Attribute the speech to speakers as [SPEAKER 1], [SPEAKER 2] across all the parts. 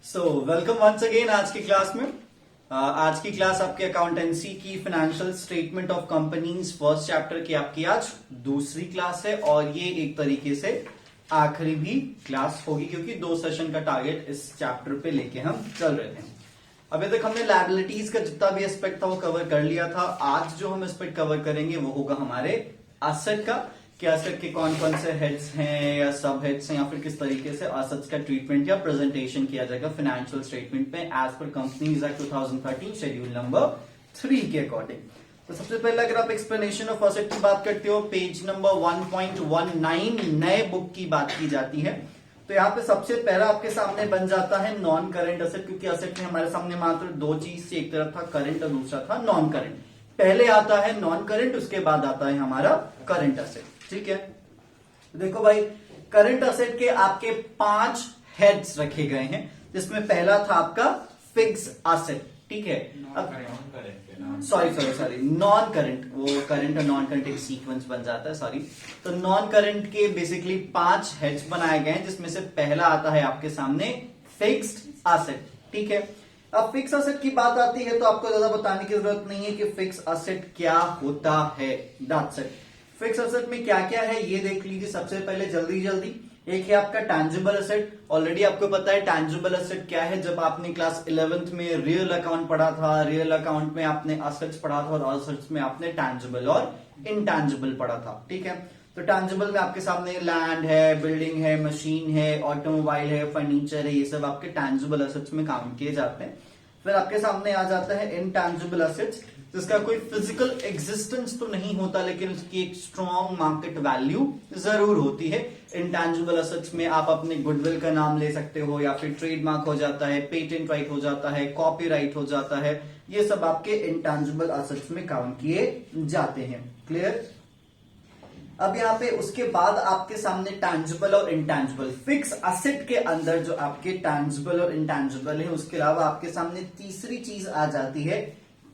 [SPEAKER 1] Welcome once again आज की class में। आज की क्लास आपके अकाउंटेंसी की financial statement of companies first chapter की आपकी आज दूसरी क्लास है और ये एक तरीके से आखिरी भी क्लास होगी क्योंकि 2 सेशन का टारगेट इस चैप्टर पे लेके हम चल रहे थे। अभी तक हमने लायबिलिटीज का जितना भी एस्पेक्ट था वो कवर कर लिया था। आज जो हम एस्पेक्ट कवर करेंगे वो होगा हमारे एसेट का, कि एसेट के कौन कौन से हेड्स हैं या सब हेड्स हैं या फिर किस तरीके से एसेट्स का ट्रीटमेंट या प्रेजेंटेशन किया जाएगा फाइनेंशियल स्टेटमेंट में as per companies act 2013 schedule number 3 के अकॉर्डिंग। तो सबसे पहले अगर आप एक्सप्लेनेशन ऑफ एसेट की बात करते हो, पेज नंबर 1.19 नए बुक की बात की जाती है, तो यहाँ पे सबसे पहला आपके सामने बन जाता है नॉन करेंट एसेट, क्योंकि एसेट में हमारे सामने मात्र 2 चीज थी, एक तरफ था करंट और दूसरा था नॉन करंट। पहले आता है नॉन करंट, उसके बाद आता है हमारा करंट एसेट। ठीक है, देखो भाई, करंट एसेट के आपके 5 हेड्स रखे गए हैं, जिसमें पहला था आपका फिक्स एसेट। ठीक है, सॉरी नॉन करंट, वो करंट और नॉन करंट एक सीक्वेंस बन जाता है, सॉरी। तो नॉन करंट के बेसिकली 5 हेड्स बनाए गए हैं, जिसमें से पहला आता है आपके सामने फिक्स्ड एसेट। ठीक है, अब फिक्स एसेट की बात आती है तो आपको ज्यादा बताने की जरूरत नहीं है कि फिक्स एसेट क्या होता है। That's it. फिक्स एसेट में क्या क्या है ये देख लीजिए सबसे पहले जल्दी। एक है आपका टैंजिबल एसेट। ऑलरेडी आपको पता है टैंजिबल एसेट क्या है, जब आपने क्लास 11th में रियल अकाउंट पढ़ा था, रियल अकाउंट में आपने एसेट्स पढ़ा था और एसेट्स में आपने टैंजिबल और इनटैंजिबल पढ़ा था। ठीक है, तो टैंजिबल में आपके सामने लैंड है, बिल्डिंग है, मशीन है, ऑटोमोबाइल है, फर्नीचर है, ये सब आपके टैंजिबल एसेट्स में काउंट किए जाते हैं। फिर आपके सामने आ जाता है इनटैंजिबल एसेट्स, जिसका कोई फिजिकल एग्जिस्टेंस तो नहीं होता लेकिन उसकी एक स्ट्रॉन्ग मार्केट वैल्यू जरूर होती है। इनटैंजिबल एसेट्स में आप अपने गुडविल का नाम ले सकते हो, या फिर ट्रेडमार्क हो जाता है, पेटेंट राइट हो जाता है, कॉपीराइट हो जाता है, ये सब आपके इनटैंजिबल एसेट्स में काउंट किए जाते हैं। क्लियर? अब यहाँ पे उसके बाद आपके सामने टैंजिबल और इनटैंजिबल, फिक्स एसेट के अंदर जो आपके टैंजिबल और इनटैंजिबल है, उसके अलावा आपके सामने तीसरी चीज आ जाती है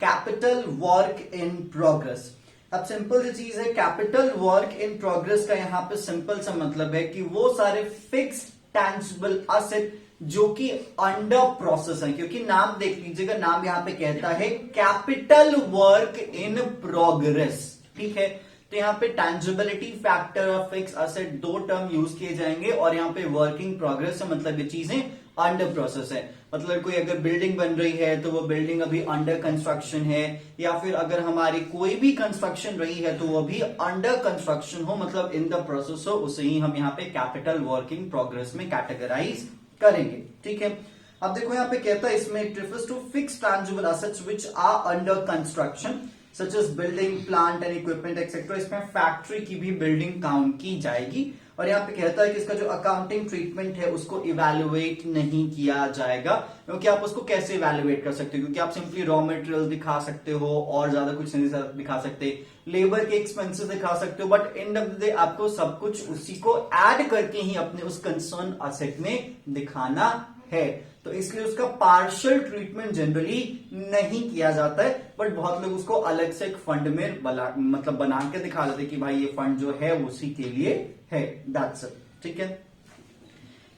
[SPEAKER 1] कैपिटल वर्क इन प्रोग्रेस। अब सिंपल सी चीज है, कैपिटल वर्क इन प्रोग्रेस का यहाँ पे सिंपल सा मतलब है कि वो सारे फिक्स्ड टैंजिबल एसेट जो कि अंडर प्रोसेस है, क्योंकि नाम देख लीजिएगा, नाम यहाँ पे कहता है कैपिटल वर्क इन प्रोग्रेस। ठीक है, तो यहाँ पे टैंजिबिलिटी फैक्टर और फिक्स एसेट 2 टर्म यूज किए जाएंगे, और यहाँ पे वर्किंग प्रोग्रेस है मतलब ये चीजें अंडर प्रोसेस है। मतलब कोई अगर बिल्डिंग बन रही है तो वो बिल्डिंग अभी अंडर कंस्ट्रक्शन है, या फिर अगर हमारी कोई भी कंस्ट्रक्शन रही है तो वो भी अंडर कंस्ट्रक्शन हो, मतलब इन द प्रोसेस हो, उसे ही हम यहाँ पे कैपिटल वर्किंग प्रोग्रेस में कैटेगराइज करेंगे। ठीक है, अब देखो यहाँ पे कहता है इसमें it refers to fixed tangible assets which are under construction such as building, plant and equipment etcetera. इसमें फैक्ट्री की भी बिल्डिंग काउंट की जाएगी, और यहाँ पे कहता है कि इसका जो अकाउंटिंग ट्रीटमेंट है उसको इवेल्युएट नहीं किया जाएगा। क्योंकि आप उसको कैसे इवेल्युएट कर सकते हो, क्योंकि आप सिंपली रॉ मटेरियल दिखा सकते हो और ज्यादा कुछ नहीं दिखा सकते, लेबर के एक्सपेंसेस दिखा सकते हो, but end of the day आपको सब कुछ उसी को ऐड करके ही अपने उस कंसर्न एसेट में दिखाना है। तो इसलिए उसका पार्शियल ट्रीटमेंट जनरली नहीं किया जाता है, बट बहुत लोग उसको अलग से एक फंड में मतलब बना के दिखा देते कि भाई ये फंड जो है उसी के लिए है। That's it. ठीक है,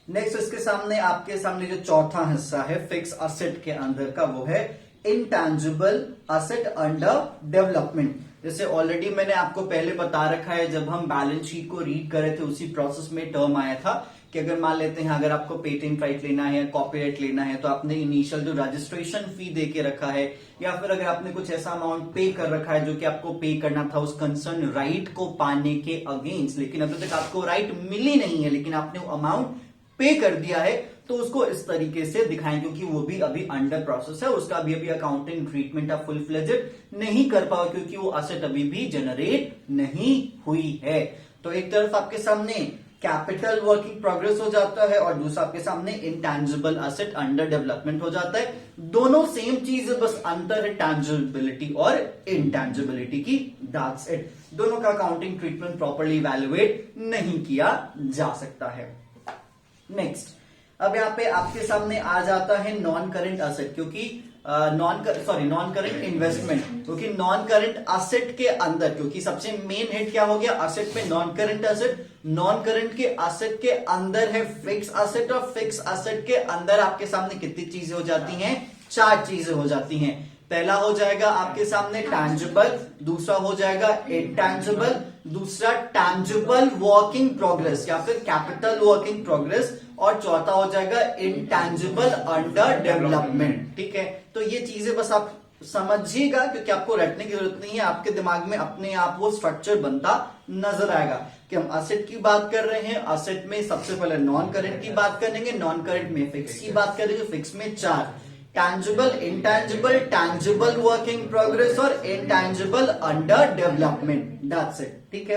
[SPEAKER 1] नेक्स्ट इसके सामने आपके सामने जो चौथा हिस्सा है फिक्स एसेट के अंदर का, वो है इनटैंजिबल एसेट अंडर डेवलपमेंट। जैसे ऑलरेडी मैंने आपको पहले बता रखा है, जब हम बैलेंस शीट को रीड कर रहे थे उसी प्रोसेस में टर्म आया था कि अगर मान लेते हैं अगर आपको पेटेंट राइट लेना है, कॉपीराइट लेना है, तो आपने इनिशियल जो रजिस्ट्रेशन फी दे के रखा है, या फिर अगर आपने कुछ ऐसा अमाउंट पे कर रखा है जो कि आपको पे करना था उस कंसर्न राइट को पाने के अगेंस्ट, लेकिन अभी तक आपको राइट मिली नहीं है लेकिन आपने वो अमाउंट पे कर दिया है, तो उसको इस तरीके से दिखाएं, क्योंकि वो भी अभी अंडर प्रोसेस है, उसका अभी अकाउंटिंग ट्रीटमेंट आप फुल फ्लेजेड नहीं कर पाओ, क्योंकि वो एसेट अभी भी जनरेट नहीं हुई है। तो एक तरफ आपके सामने कैपिटल वर्किंग प्रोग्रेस हो जाता है और दूसरा आपके सामने इनटैंजिबल एसेट अंडर डेवलपमेंट हो जाता है। दोनों सेम चीज है, बस अंतर है टैंजिबिलिटी और इनटैंजिबिलिटी की। That's it. दोनों का अकाउंटिंग ट्रीटमेंट प्रॉपर्ली इवैल्यूएट नहीं किया जा सकता है। नेक्स्ट, अब यहाँ पे आपके सामने आ जाता है नॉन करंट एसेट, क्योंकि नॉन करंट इन्वेस्टमेंट, क्योंकि नॉन करंट एसेट के अंदर, क्योंकि सबसे मेन हेड क्या हो गया एसेट में, non current asset, non current के एसेट के अंदर है फिक्स एसेट, और फिक्स एसेट के अंदर आपके सामने कितनी चीजें हो जाती हैं? 4 चीजें हो जाती हैं। पहला हो जाएगा आपके सामने टैंजिबल, दूसरा हो जाएगा इंटैंजिबल, दूसरा टैंजिबल वर्किंग प्रोग्रेस या फिर कैपिटल वर्किंग प्रोग्रेस, और चौथा हो जाएगा इंटैंजिबल अंडर डेवलपमेंट। ठीक है, तो ये चीजें बस आप समझिएगा, क्योंकि आपको रटने की जरूरत नहीं है, आपके दिमाग में अपने आप वो स्ट्रक्चर बनता नजर आएगा कि हम असेट की बात कर रहे हैं, असेट में सबसे पहले नॉन करंट की बात करेंगे, नॉन करंट में फिक्स की बात करेंगे, फिक्स में 4 tangible, intangible, tangible working progress और intangible under development. That's it. ठीक है,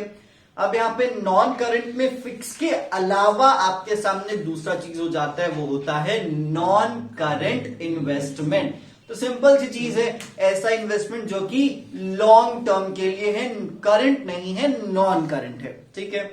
[SPEAKER 1] अब यहाँ पे नॉन करंट में फिक्स के अलावा आपके सामने दूसरा चीज हो जाता है, वो होता है नॉन करंट इन्वेस्टमेंट। तो सिंपल सी चीज है, ऐसा इन्वेस्टमेंट जो कि लॉन्ग टर्म के लिए है, करंट नहीं है, नॉन करंट है। ठीक है,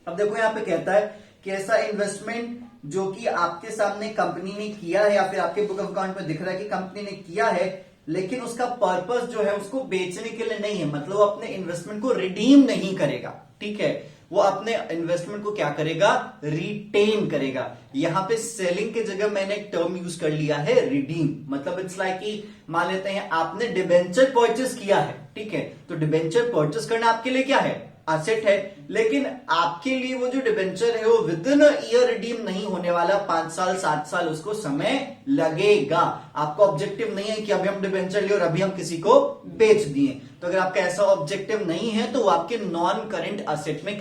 [SPEAKER 1] अब देखो यहां पे कहता है कि ऐसा इन्वेस्टमेंट जो कि आपके सामने कंपनी ने किया है या फिर आपके बुक ऑफ अकाउंट में दिख रहा है कि कंपनी ने किया है, लेकिन उसका पर्पस जो है उसको बेचने के लिए नहीं है, मतलब वो अपने इन्वेस्टमेंट को रिडीम नहीं करेगा। ठीक है, वो अपने इन्वेस्टमेंट को क्या करेगा? रिटेन करेगा। यहां पे सेलिंग की जगह मैंने एक टर्म यूज कर लिया है रिडीम, मतलब इट्स लाइक कि मान लेते हैं आपने डिबेंचर परचेस किया है। ठीक है, तो डिबेंचर परचेस करना आपके लिए क्या है? एसेट है, लेकिन आपके लिए वो जो डिबेंचर है वो विद इन ईयर रिडीम नहीं होने वाला, 5 साल 7 साल उसको समय लगेगा। आपका ऑब्जेक्टिव नहीं है कि अभी हम डिबेंचर लिए और अभी हम किसी को बेच दिए। तो अगर आपका ऐसा ऑब्जेक्टिव नहीं है तो वो आपके नॉन करंट एसेट में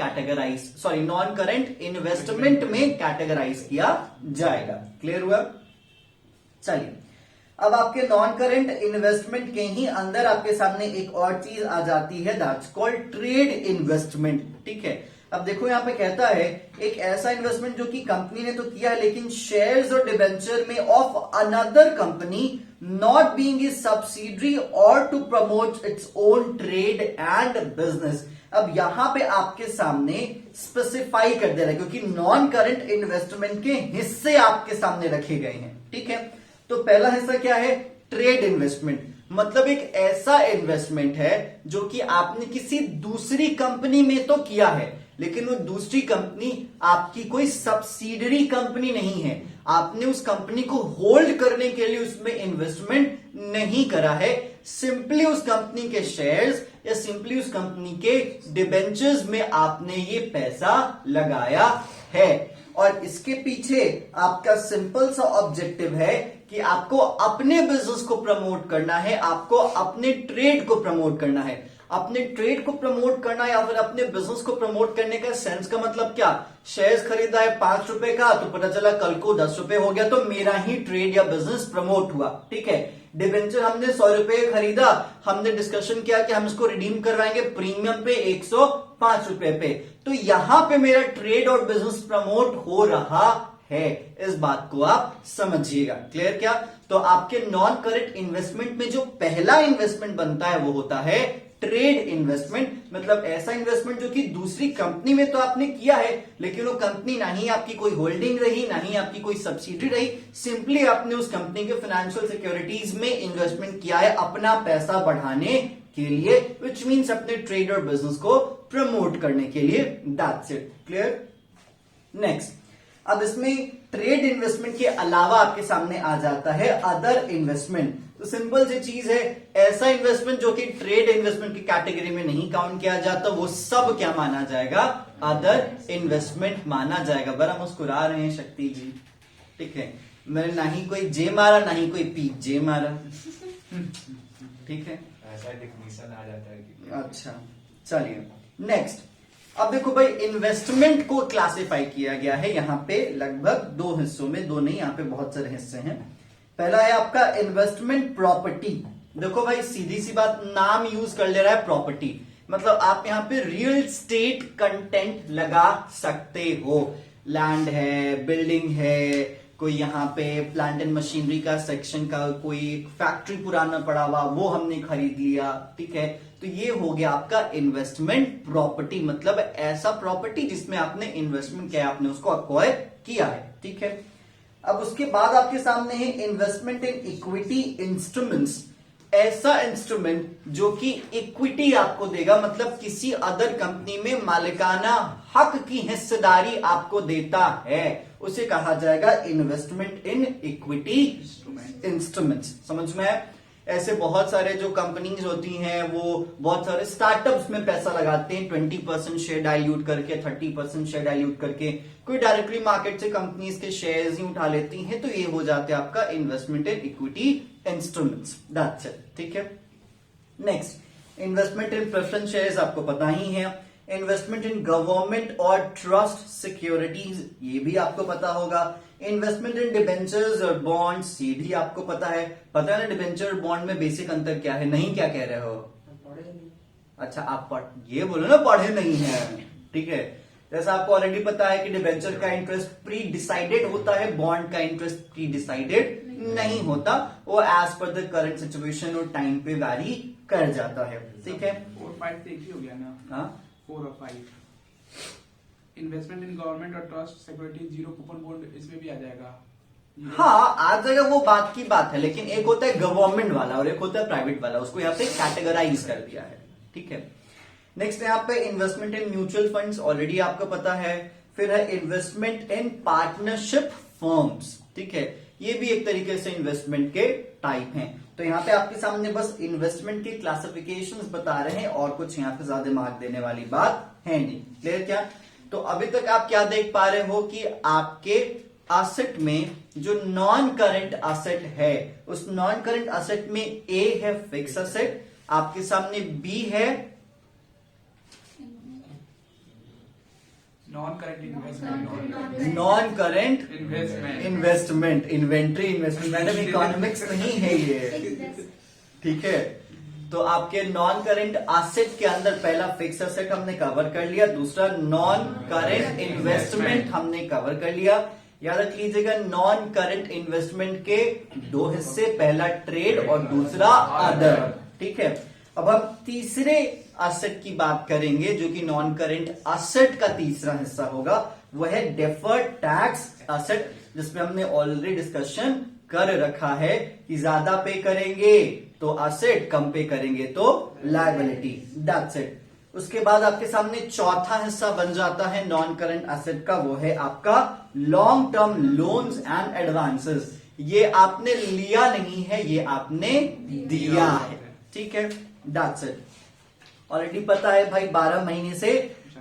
[SPEAKER 1] नॉन करंट इन्वेस्टमेंट में कैटेगराइज किया जाएगा। क्लियर हुआ? चलिए, अब आपके नॉन करंट इन्वेस्टमेंट के ही अंदर आपके सामने एक और चीज आ जाती है, दैट्स कॉल्ड ट्रेड इन्वेस्टमेंट। ठीक है, अब देखो यहां पे कहता है एक ऐसा इन्वेस्टमेंट जो कि कंपनी ने तो किया है, लेकिन शेयर्स और डिबेंचर में of another company not being a subsidiary और to promote its own trade and business. अब यहां पे आपके सामने स्पेसिफाई कर दे रहा है, क्योंकि नॉन करंट इन्वेस्टमेंट के हिस्से आपके सामने रखे गए हैं। ठीक है, तो पहला हिस्सा क्या है? ट्रेड इन्वेस्टमेंट, मतलब एक ऐसा इन्वेस्टमेंट है जो कि आपने किसी दूसरी कंपनी में तो किया है, लेकिन वो दूसरी कंपनी आपकी कोई सब्सिडरी कंपनी नहीं है। आपने उस कंपनी को होल्ड करने के लिए उसमें इन्वेस्टमेंट नहीं करा है, सिंपली उस कंपनी के शेयर्स या सिंपली उस कंपनी के डिबेंचर्स में आपने ये पैसा लगाया है। और इसके पीछे आपका सिंपल सा ऑब्जेक्टिव है कि आपको अपने बिजनेस को प्रमोट करना है, आपको अपने ट्रेड को प्रमोट करना है। अपने ट्रेड को प्रमोट करना या फिर अपने बिजनेस को प्रमोट करने का सेंस का मतलब क्या? शेयर्स खरीदा है 5 रुपए का, तो पता चला कल को 10 रुपए हो गया, तो मेरा ही ट्रेड या बिजनेस प्रमोट हुआ। ठीक है, डिबेंचर हमने 100 रुपए खरीदा, हमने डिस्कशन किया कि हम इसको रिडीम करवाएंगे प्रीमियम पे 105 रुपए पे, तो यहां पे मेरा ट्रेड और बिजनेस प्रमोट हो रहा है। इस बात को आप समझिएगा। क्लियर क्या? तो आपके नॉन करंट इन्वेस्टमेंट में जो पहला इन्वेस्टमेंट बनता है वो होता है ट्रेड इन्वेस्टमेंट, मतलब ऐसा इन्वेस्टमेंट जो कि दूसरी कंपनी में तो आपने किया है, लेकिन वो कंपनी ना ही आपकी कोई होल्डिंग रही, ना ही आपकी कोई सब्सिडी रही, सिंपली आपने उस कंपनी के फाइनेंशियल सिक्योरिटीज में इन्वेस्टमेंट किया है अपना पैसा बढ़ाने के लिए, विच मीन्स अपने ट्रेड और बिजनेस को प्रमोट करने के लिए। That's it. क्लियर? नेक्स्ट, अब इसमें ट्रेड इन्वेस्टमेंट के अलावा आपके सामने आ जाता है अदर इन्वेस्टमेंट। तो सिंपल सी चीज है, ऐसा इन्वेस्टमेंट जो कि ट्रेड इन्वेस्टमेंट की कैटेगरी में नहीं काउंट किया जाता, वो सब क्या माना जाएगा? अदर इन्वेस्टमेंट माना जाएगा। बड़ा मुस्कुरा रहे हैं शक्ति जी। ठीक है, मैंने ना ही कोई जे मारा ना ही कोई पीक जे मारा। ठीक है,
[SPEAKER 2] ऐसा टेक्नीशियन आ जाता है कि
[SPEAKER 1] अच्छा चलिए नेक्स्ट। अब देखो भाई, इन्वेस्टमेंट को क्लासिफाई किया गया है यहां पे लगभग 2 हिस्सों में, 2 नहीं, यहां पे बहुत सारे हिस्से हैं। पहला है आपका इन्वेस्टमेंट प्रॉपर्टी। देखो भाई, सीधी सी बात, नाम यूज कर ले रहा है प्रॉपर्टी, मतलब आप यहां पे रियल स्टेट कंटेंट लगा सकते हो। लैंड है, बिल्डिंग है, कोई यहाँ पे प्लांट एंड मशीनरी का सेक्शन का कोई फैक्ट्री पुराना पड़ा हुआ वो हमने खरीद लिया। ठीक है, तो ये हो गया आपका इन्वेस्टमेंट प्रॉपर्टी, मतलब ऐसा प्रॉपर्टी जिसमें आपने इन्वेस्टमेंट किया, आपने उसको अक्वायर किया है। ठीक है, अब उसके बाद आपके सामने है इन्वेस्टमेंट इन इक्विटी इंस्ट्रूमेंट्स। ऐसा इंस्ट्रूमेंट जो कि इक्विटी आपको देगा, मतलब किसी अदर कंपनी में मालिकाना हक की हिस्सेदारी आपको देता है उसे कहा जाएगा इन्वेस्टमेंट इन इक्विटी इंस्ट्रूमेंट्स। समझ में आया? ऐसे बहुत सारे जो कंपनीज होती हैं वो बहुत सारे स्टार्टअप्स में पैसा लगाते हैं 20% शेयर डाइल्यूट करके, 30% शेयर डाइल्यूट करके, कोई डायरेक्टली मार्केट से कंपनीज के शेयर्स ही उठा लेती हैं, तो ये हो जाते हैं आपका investment in equity instruments. That's it. ठीक है, नेक्स्ट इन्वेस्टमेंट इन प्रेफरेंस शेयर्स आपको पता ही है। इन्वेस्टमेंट इन गवर्नमेंट और ट्रस्ट सिक्योरिटीज ये भी आपको पता होगा। इन्वेस्टमेंट इन डिबेंचर्स और बॉन्ड्स ये भी आपको पता है। पता है ना डिबेंचर और बॉन्ड में बेसिक अंतर क्या है? नहीं, क्या कह रहे हो? अच्छा, आप ये बोलो ना पढ़े नहीं है। ठीक है, जैसा आपको ऑलरेडी पता है कि डिबेंचर का इंटरेस्ट प्री डिसाइडेड होता है, बॉन्ड का इंटरेस्ट प्री डिसाइडेड नहीं होता, वो as per the current situation और टाइम पे वैरी कर जाता है। ठीक है,
[SPEAKER 3] 4 5 एक ही हो गया ना।
[SPEAKER 1] हाँ
[SPEAKER 3] 4 और 5 इन्वेस्टमेंट इन गवर्नमेंट और trust security, zero coupon bond इसमें भी आ जाएगा।
[SPEAKER 1] हाँ, आ जाएगा, वो बात की बात है, लेकिन एक होता है गवर्नमेंट वाला और एक होता है प्राइवेट वाला, उसको यहाँ पे कैटेगराइज कर दिया है। ठीक है, नेक्स्ट यहाँ पे investment in mutual funds already आपको पता है। फिर है इन्वेस्टमेंट इन पार्टनरशिप फर्म्स। ठीक है, ये भी एक तरीके से इन्वेस्टमेंट के टाइप हैं। तो यहाँ पे आपके सामने बस इन्वेस्टमेंट की क्लासिफिकेशंस बता रहे हैं और कुछ यहाँ पे ज्यादा मार्क देने वाली बात है नहीं। क्लियर क्या? तो अभी तक आप क्या देख पा रहे हो कि आपके एसेट में जो नॉन करंट एसेट है, उस नॉन करंट एसेट में ए है फिक्स एसेट, आपके सामने बी है
[SPEAKER 3] non current investment,
[SPEAKER 1] non current
[SPEAKER 3] investment,
[SPEAKER 1] investment, inventory investment, madam economics नहीं है ये। ठीक है, तो आपके नॉन करंट एसेट के अंदर पहला फिक्स एसेट हमने कवर कर लिया, दूसरा नॉन करंट इन्वेस्टमेंट हमने कवर कर लिया। याद रख लीजिएगा, नॉन करंट इन्वेस्टमेंट के दो हिस्से, पहला ट्रेड और दूसरा अदर। ठीक है, अब हम तीसरे एसेट की बात करेंगे जो कि नॉन करंट एसेट का तीसरा हिस्सा होगा, वो है डेफर्ड टैक्स एसेट, जिसमें हमने ऑलरेडी डिस्कशन कर रखा है कि ज्यादा पे करेंगे तो एसेट, कम पे करेंगे तो लायबिलिटी। That's it. उसके बाद आपके सामने चौथा हिस्सा बन जाता है नॉन करंट एसेट का, वो है आपका long term loans and advances. ये आपने लिया नहीं है, ये आपने दिया है। ठीक है, दैट्स इट। ऑलरेडी पता है भाई 12 महीने से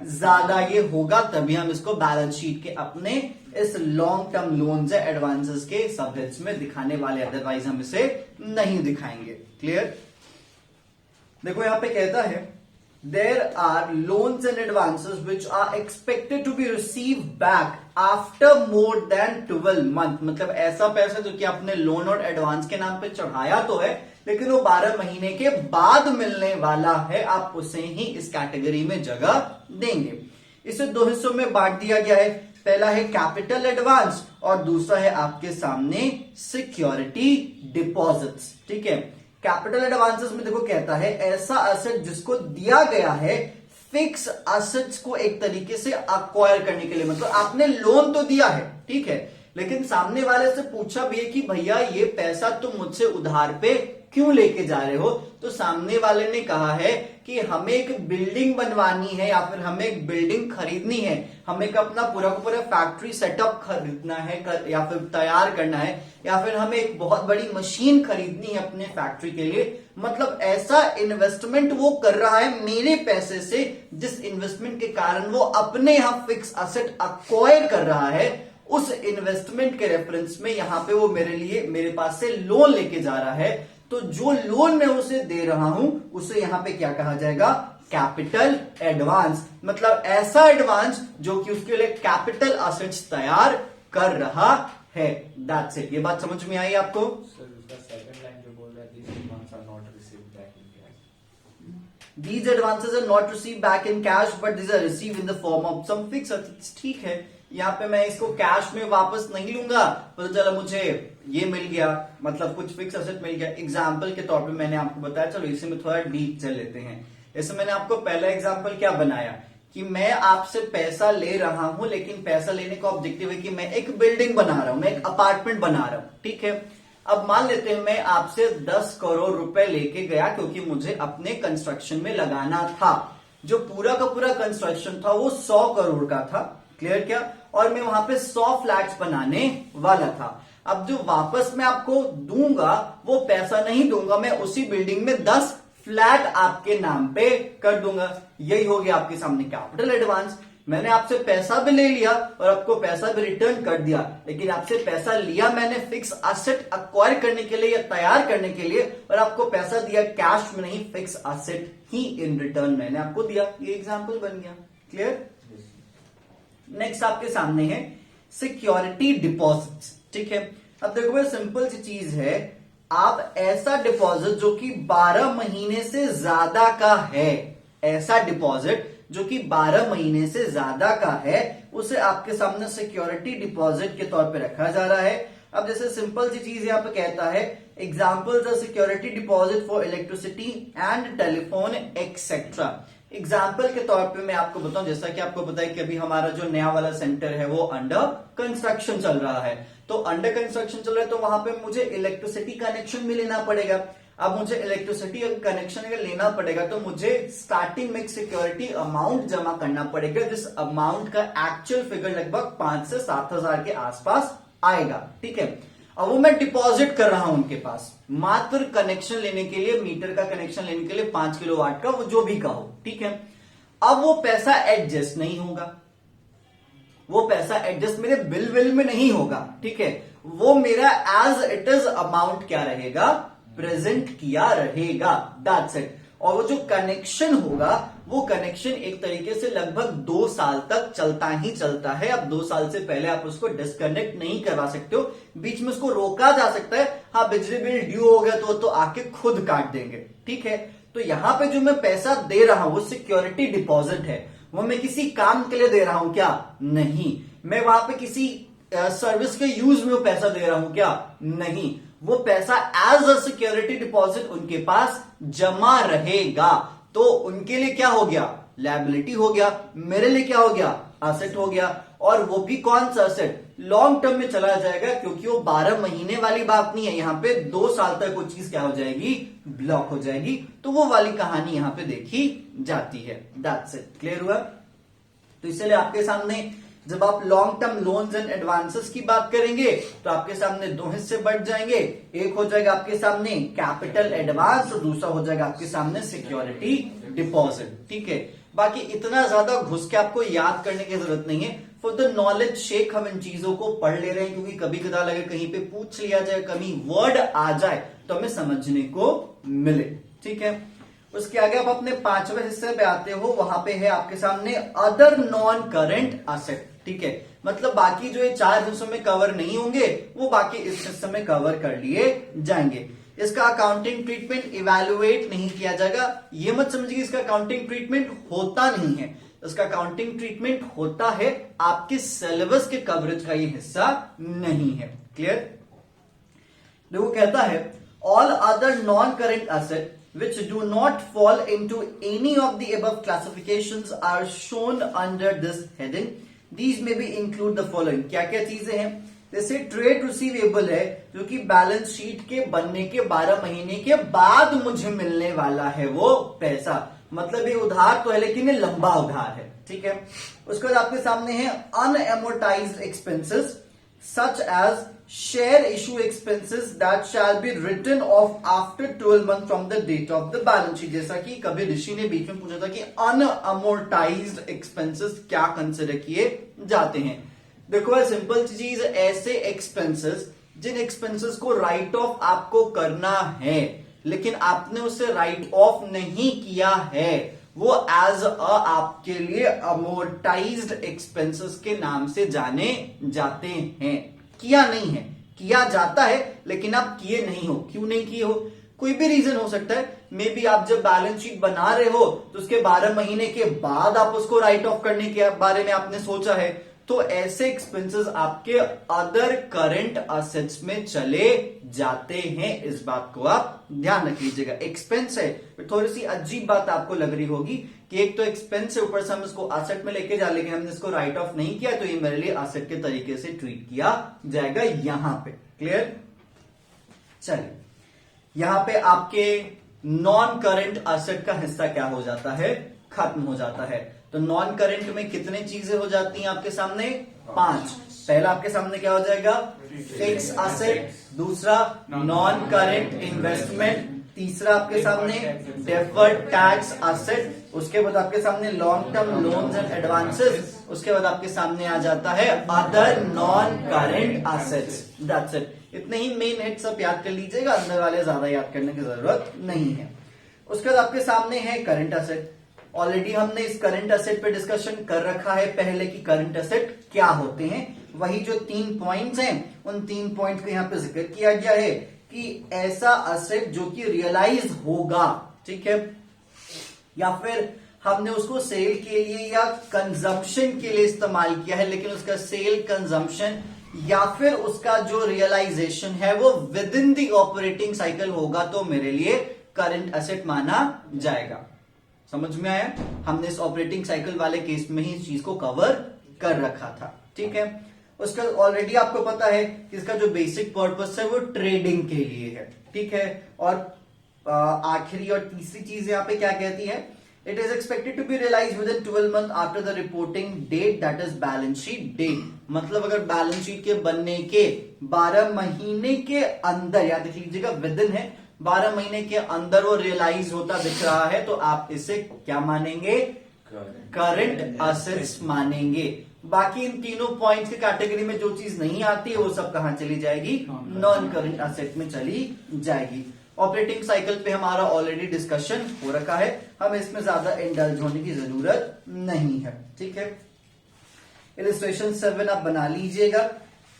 [SPEAKER 1] ज्यादा ये होगा तभी हम इसको बैलेंस शीट के अपने इस लॉन्ग टर्म लोन्स या एडवांसेस के सबहेड्स में दिखाने वाले, अदरवाइज हम इसे नहीं दिखाएंगे। क्लियर? देखो यहां पे कहता है there are loans and advances which are expected to be received back after more than 12 month। मतलब ऐसा पैसा जो कि आपने लोन और एडवांस के नाम पे चढ़ाया तो है, लेकिन वो 12 महीने के बाद मिलने वाला है, आप उसे ही इस कैटेगरी में जगह देंगे। इसे दो हिस्सों में बांट दिया गया है, पहला है कैपिटल एडवांस और दूसरा है आपके सामने सिक्योरिटी डिपॉजिट्स। ठीक है, कैपिटल एडवांसेस में देखो कहता है ऐसा एसेट जिसको दिया गया है फिक्स एसेट्स को एक तरीके से अक्वायर करने के लिए, मतलब आपने लोन तो दिया है, ठीक है, लेकिन सामने वाले से पूछा भी है कि भैया ये पैसा तुम मुझसे उधार पे क्यों लेके जा रहे हो, तो सामने वाले ने कहा है कि हमें एक बिल्डिंग बनवानी है या फिर हमें एक बिल्डिंग खरीदनी है, हमें एक अपना पूरा का पूरा फैक्ट्री सेटअप खरीदना है या फिर तैयार करना है, या फिर हमें एक बहुत बड़ी मशीन खरीदनी है अपने फैक्ट्री के लिए। मतलब ऐसा इन्वेस्टमेंट वो कर रहा है मेरे पैसे से, जिस इन्वेस्टमेंट के कारण वो अपने यहां फिक्स एसेट अक्वायर कर रहा है, उस इन्वेस्टमेंट के रेफरेंस में यहां पे वो मेरे पास से लोन लेके जा रहा है। तो जो लोन मैं उसे दे रहा हूं उसे यहां पे क्या कहा जाएगा? Capital advance. मतलब ऐसा एडवांस जो कि उसके लिए कैपिटल एसेट्स तैयार कर रहा है। That's it. ये बात समझ में आई आपको?
[SPEAKER 2] सर उसका सेकंड लाइन जो बोल रहा है, these advances are not received back in cash.
[SPEAKER 1] These advances are not received back in cash, but these are received in the form of some fixed assets। ठीक है, यहाँ पे मैं इसको कैश में वापस नहीं लूंगा, पता चला मुझे ये मिल गया, मतलब कुछ फिक्स एसेट मिल गया। एग्जाम्पल के तौर पे मैंने आपको बताया, चलो इसी में थोड़ा डीप चल लेते हैं। इसमें मैंने आपको पहला एग्जाम्पल क्या बनाया कि मैं आपसे पैसा ले रहा हूं, लेकिन पैसा लेने का ऑब्जेक्टिव है कि मैं एक बिल्डिंग बना रहा हूं, मैं एक अपार्टमेंट बना रहा हूं। ठीक है, अब मान लेते हैं मैं आपसे 10 करोड़ रुपए लेके गया क्योंकि मुझे अपने कंस्ट्रक्शन में लगाना था। जो पूरा का पूरा कंस्ट्रक्शन था वो 100 करोड़ का था, क्लियर क्या, और मैं वहां पे 100 फ्लैट्स बनाने वाला था। अब जो वापस मैं आपको दूंगा वो पैसा नहीं दूंगा, मैं उसी बिल्डिंग में 10 फ्लैट आपके नाम पे कर दूंगा। यही हो गया आपके सामने कैपिटल एडवांस। मैंने आपसे पैसा भी ले लिया और आपको पैसा भी रिटर्न कर दिया, लेकिन आपसे पैसा लिया मैंने फिक्स एसेट एक्वायर करने के लिए या तैयार करने के लिए, और आपको पैसा दिया कैश में नहीं, fix asset he in return मैंने आपको दिया। ये एग्जांपल बन गया, क्लियर। नेक्स्ट आपके सामने है सिक्योरिटी डिपॉजिट्स, ठीक है। अब देखो भाई सिंपल सी चीज है, आप ऐसा डिपॉजिट जो कि 12 महीने से ज्यादा का है, ऐसा डिपॉजिट जो कि 12 महीने से ज्यादा का है, उसे आपके सामने सिक्योरिटी डिपॉजिट के तौर पे रखा जा रहा है। अब जैसे सिंपल सी चीज यहाँ पे कहता है examples of security deposit for electricity and telephone etcetera. Example के तौर पे मैं आपको बताऊं, जैसा कि आपको पता है कि अभी हमारा जो नया वाला सेंटर है वो अंडर कंस्ट्रक्शन चल रहा है, तो अंडर कंस्ट्रक्शन चल रहा है तो वहां पे मुझे इलेक्ट्रिसिटी कनेक्शन भी लेना पड़ेगा। अब मुझे इलेक्ट्रिसिटी कनेक्शन अगर लेना पड़ेगा तो मुझे स्टार्टिंग में सिक्योरिटी अमाउंट जमा करना पड़ेगा, जिस अमाउंट का एक्चुअल फिगर लगभग 5 से 7 हजार के आसपास आएगा, ठीक है। अब वो मैं डिपॉजिट कर रहा हूं उनके पास, मात्र कनेक्शन लेने के लिए, मीटर का कनेक्शन लेने के लिए 5 किलोवाट का, वो जो भी का हो, ठीक है। अब वो पैसा एडजस्ट नहीं होगा, वो पैसा एडजस्ट मेरे बिल में नहीं होगा, ठीक है। वो मेरा एज इट इज अमाउंट क्या रहेगा, प्रेजेंट किया रहेगा, दैट्स इट। और वो जो कनेक्शन होगा वो कनेक्शन एक तरीके से लगभग 2 साल तक चलता ही चलता है। अब 2 साल से पहले आप उसको डिस्कनेक्ट नहीं करवा सकते हो, बीच में उसको रोका जा सकता है। हाँ, बिजली बिल ड्यू हो गया तो आके खुद काट देंगे, ठीक है। तो यहां पे जो मैं पैसा दे रहा हूं वो सिक्योरिटी डिपॉजिट है, वो मैं किसी काम के लिए दे रहा हूं क्या, नहीं। मैं वहां पे किसी सर्विस के यूज में वो पैसा दे रहा हूं क्या, नहीं। वो पैसा एज अ सिक्योरिटी डिपॉजिट उनके पास जमा रहेगा, तो उनके लिए क्या हो गया, लायबिलिटी हो गया, मेरे लिए क्या हो गया, एसेट हो गया। और वो भी कौन सा एसेट, लॉन्ग टर्म में चला जाएगा, क्योंकि वो 12 महीने वाली बात नहीं है, यहां पे 2 साल तक वो चीज क्या हो जाएगी, ब्लॉक हो जाएगी। तो वो वाली कहानी यहां पे देखी जाती है, दैट्स इट, क्लियर हुआ। तो इसलिए आपके सामने जब आप long term loans and advances की बात करेंगे तो आपके सामने 2 हिस्से बढ़ जाएंगे, एक हो जाएगा आपके सामने कैपिटल एडवांस और दूसरा हो जाएगा आपके सामने सिक्योरिटी डिपॉजिट, ठीक है। बाकी इतना ज्यादा घुस के आपको याद करने की जरूरत नहीं है, फॉर द नॉलेज शेक हम इन चीजों को पढ़ ले रहे हैं, क्योंकि कभी कदार अगर कहीं पे पूछ लिया जाए, कभी वर्ड आ जाए तो हमें समझने को मिले, ठीक है। उसके आगे आप अपने 5वें हिस्से पे आते हो, वहां पे है आपके सामने अदर नॉन करेंट एसेट, ठीक है। मतलब बाकी जो ये 4 हिस्सों में कवर नहीं होंगे वो बाकी इस हिस्से में कवर कर लिए जाएंगे। इसका अकाउंटिंग ट्रीटमेंट इवैल्यूएट नहीं किया जाएगा, ये मत समझिए इसका अकाउंटिंग ट्रीटमेंट होता नहीं है, इसका अकाउंटिंग ट्रीटमेंट होता है, आपके सिलेबस के कवरेज का ये हिस्सा नहीं है, क्लियर। देखो कहता है all other non current asset which do not fall into any of the above classifications are shown under this heading. These may be include the following. क्या क्या चीजें हैं, जैसे ट्रेड रिसीवेबल है जो कि बैलेंस शीट के बनने के 12 महीने के बाद मुझे मिलने वाला है वो पैसा, मतलब ये उधार तो है लेकिन ये लंबा उधार है, ठीक है। उसके बाद आपके सामने है अनएमोर्टाइज्ड expenses such as share issue expenses that shall be written off after 12 months from the date of the balance sheet। जैसा कि कभी ऋषि ने बीच में पूछा था कि अनअमोर्टाइज्ड एक्सपेंसेस क्या कंसिडर किए जाते हैं। देखो सिंपल चीज, ऐसे एक्सपेंसेस जिन एक्सपेंसेस को राइट ऑफ आपको करना है लेकिन आपने उसे राइट ऑफ नहीं किया है, वो एज अ आपके लिए अमोर्टाइज्ड एक्सपेंसेस के नाम से जाने जाते हैं। किया नहीं है, किया जाता है लेकिन आप किए नहीं हो। क्यों नहीं किए हो, कोई भी रीजन हो सकता है, मे बी आप जब बैलेंस शीट बना रहे हो तो उसके 12 महीने के बाद आप उसको राइट ऑफ करने के बारे में आपने सोचा है, तो ऐसे एक्सपेंसेस आपके अदर करंट असेट्स में चले जाते हैं। इस बात को आप ध्यान रख लीजिएगा। एक्सपेंस है, थोड़ी सी अजीब बात आपको लग रही होगी कि एक तो एक्सपेंस है, ऊपर से हम इसको असेट में लेके जा, लेकिन हमने इसको राइट ऑफ नहीं किया तो ये मेरे लिए असेट के तरीके से ट्रीट किया जाएगा यहां पे, क्लियर। चलिए यहां पे आपके नॉन करंट असेट का हिस्सा क्या हो जाता है, खत्म हो जाता है। तो नॉन करंट में कितने चीजें हो जाती हैं आपके सामने? 5। पहला आपके सामने क्या हो जाएगा? फिक्स असेट, दूसरा नॉन करंट इन्वेस्टमेंट, तीसरा आपके सामने डेफर्ड टैक्स असेट, उसके बाद आपके सामने long term loans and advances, उसके बाद आपके सामने आ जाता है other non current assets. That's it. इतने ही मेन हेड्स आप याद कर लीजिएगा, अंदर वाले ज्यादा याद करने की जरूरत नहीं है। उसके बाद आपके सामने है करंट असेट। ऑलरेडी हमने इस करंट असेट पे डिस्कशन कर रखा है पहले कि करंट असेट क्या होते हैं। वही जो 3 पॉइंट्स हैं, उन 3 पॉइंट को यहां पे जिक्र किया गया है कि ऐसा असेट जो कि रियलाइज होगा, ठीक है, या फिर हमने उसको सेल के लिए या कंजम्पशन के लिए इस्तेमाल किया है, लेकिन उसका सेल, कंजम्पशन या फिर उसका जो रियलाइजेशन है वो with in the operating cycle होगा, तो मेरे लिए करंट असेट माना जाएगा। समझ में आया? हमने इस ऑपरेटिंग साइकिल वाले केस में ही इस चीज को कवर कर रखा था, ठीक है। उसका ऑलरेडी आपको पता है कि इसका जो बेसिक पर्पस है वो ट्रेडिंग के लिए है, ठीक है। और आखिरी और तीसरी चीज यहाँ पे क्या कहती है? It is expected to be realise within 12 month after the reporting date, that is balance sheet date. मतलब अगर बैलेंस शीट के बनने के 12 महीने के अंदर, याद रख लीजिएगा विद इन है, 12 महीने के अंदर वो रियलाइज होता दिख रहा है, तो आप इसे क्या मानेंगे? करंट असेट्स मानेंगे। बाकी इन तीनों पॉइंट्स की कैटेगरी में जो चीज नहीं आती है वो सब कहां चली जाएगी? नॉन करंट असेट में चली जाएगी। ऑपरेटिंग साइकिल पे हमारा ऑलरेडी डिस्कशन हो रखा है, हमें इसमें ज्यादा इंडल्ज होने की जरूरत नहीं है, ठीक है। इलस्ट्रेशन 7 आप बना लीजिएगा।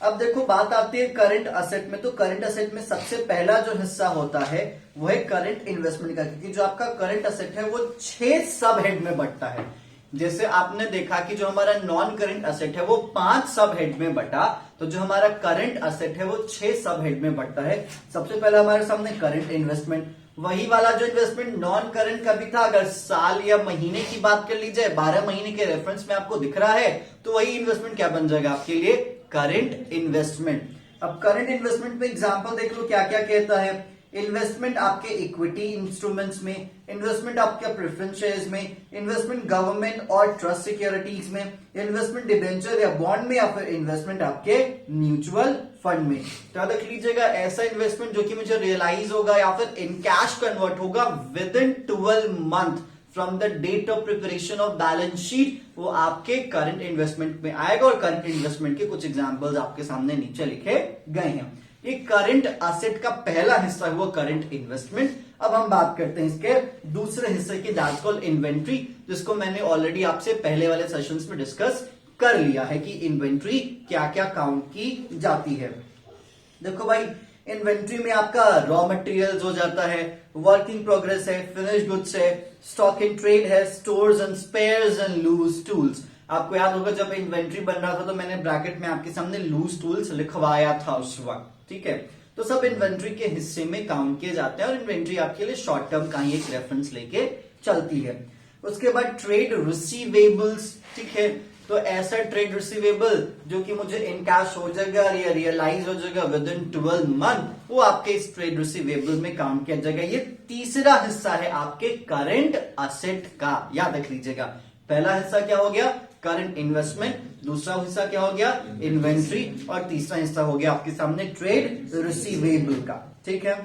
[SPEAKER 1] अब देखो बात आती है करंट असेट में, तो करंट असेट में सबसे पहला जो हिस्सा होता है वो है करंट इन्वेस्टमेंट का, क्योंकि जो आपका करंट असेट है वो 6 सब हेड में बंटता है। जैसे आपने देखा कि जो हमारा नॉन करंट असेट है वो 5 सब हेड में बटा, तो जो हमारा करंट असेट है वो 6 सब हेड में बटता है। सबसे पहला हमारे सामने करंट इन्वेस्टमेंट, वही वाला जो इन्वेस्टमेंट नॉन करंट का भी था, अगर साल या महीने की बात कर ली जाए, 12 महीने के रेफरेंस में आपको दिख रहा है, तो वही इन्वेस्टमेंट क्या बन जाएगा आपके लिए? Current investment. अब करंट इन्वेस्टमेंट में एग्जांपल देख लो क्या क्या कहता है। इन्वेस्टमेंट आपके इक्विटी इंस्ट्रूमेंट्स में, इन्वेस्टमेंट आपके प्रेफरेंस शेयर्स में, इन्वेस्टमेंट गवर्नमेंट और ट्रस्ट सिक्योरिटीज में, इन्वेस्टमेंट डिबेंचर या बॉन्ड में, या फिर इन्वेस्टमेंट आपके म्यूचुअल फंड में। तो याद रख लीजिएगा, ऐसा इन्वेस्टमेंट जो कि मुझे रियलाइज होगा या फिर इन कैश कन्वर्ट होगा within 12 month from the date of preparation of balance sheet, वो आपके करंट इन्वेस्टमेंट में आएगा। और करंट इन्वेस्टमेंट के कुछ एग्जांपल्स आपके सामने नीचे लिखे गए हैं। ये करंट असेट का पहला हिस्सा है वो करंट इन्वेस्टमेंट। अब हम बात करते हैं इसके दूसरे हिस्से की, दैट्स कॉल्ड इन्वेंट्री, जिसको मैंने ऑलरेडी आपसे पहले वाले सेशंस में डिस्कस कर लिया है कि इन्वेंट्री क्या क्या काउंट की जाती है। देखो भाई, इन्वेंट्री में आपका रॉ मटेरियल्स हो जाता है, वर्क इन प्रोग्रेस है, फिनिश गुड्स है, स्टॉक इन ट्रेड है, stores and spares and loose tools. आपको याद होगा जब इन्वेंट्री बन रहा था तो मैंने ब्रैकेट में आपके सामने लूज टूल्स लिखवाया था उस वक्त, ठीक है। तो सब इन्वेंट्री के हिस्से में काउंट किए जाते हैं और इन्वेंट्री आपके लिए शॉर्ट टर्म का ही एक रेफरेंस लेके चलती है। उसके बाद ट्रेड रिसीवेबल्स, ठीक है। तो ऐसा ट्रेड रिसीवेबल जो कि मुझे इन कैश हो जाएगा या रियलाइज हो जाएगा विद इन 12 मंथ, वो आपके इस ट्रेड रिसीवेबल में काउंट किया जाएगा। ये तीसरा हिस्सा है आपके करंट असेट का, याद रख लीजिएगा। पहला हिस्सा क्या हो गया? करंट इन्वेस्टमेंट, दूसरा हिस्सा क्या हो गया? इन्वेंट्री, और तीसरा हिस्सा हो गया आपके सामने ट्रेड रिसीवेबल का, ठीक है।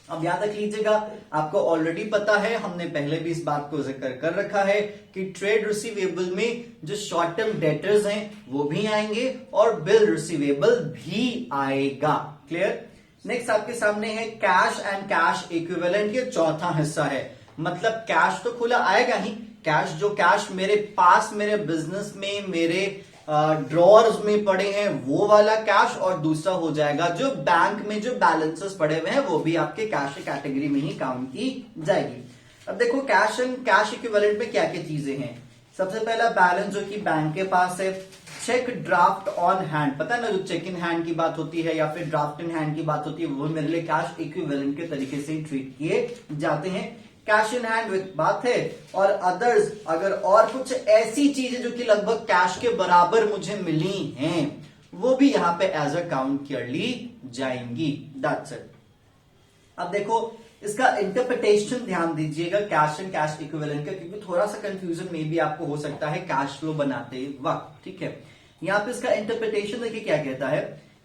[SPEAKER 1] अब याद रख लीजिएगा, आपको ऑलरेडी पता है, हमने पहले भी इस बात को जिक्र कर रखा है कि ट्रेड रिसीवेबल में जो शॉर्ट टर्म डेटर्स हैं वो भी आएंगे और बिल रिसीवेबल भी आएगा। क्लियर? नेक्स्ट आपके सामने है कैश एंड कैश इक्विवेलेंट, ये चौथा हिस्सा है। मतलब कैश तो खुला आएगा ही, कैश जो कैश मेरे पास मेरे बिजनेस में मेरे ड्रॉर्स में पड़े हैं वो वाला कैश, और दूसरा हो जाएगा जो बैंक में जो बैलेंसेस पड़े हुए हैं वो भी आपके कैश कैटेगरी में ही काउंट की जाएगी। अब देखो कैश एंड कैश इक्विवेलेंट में क्या क्या चीजें हैं। सबसे पहला बैलेंस जो कि बैंक के पास है, चेक ड्राफ्ट ऑन हैंड, पता है ना, जो चेक इन हैंड की बात होती है या फिर ड्राफ्ट इन हैंड की बात होती है, वो मेरे लिए कैश इक्विवेलेंट के तरीके से ट्रीट किए जाते हैं। कैश इन हैंड विद बात है, और अदर्स, अगर और कुछ ऐसी चीजें जो कि लगभग कैश के बराबर मुझे मिली हैं वो भी यहां पे एज अ काउंट कर ली जाएंगी। That's it. अब देखो इसका इंटरप्रिटेशन ध्यान दीजिएगा कैश एंड कैश इक्विवेलेंट का, क्योंकि थोड़ा सा कंफ्यूजन में भी आपको हो सकता है कैश फ्लो बनाते वक्त, ठीक है। यहां पे इसका इंटरप्रिटेशन देखिए क्या कहता है,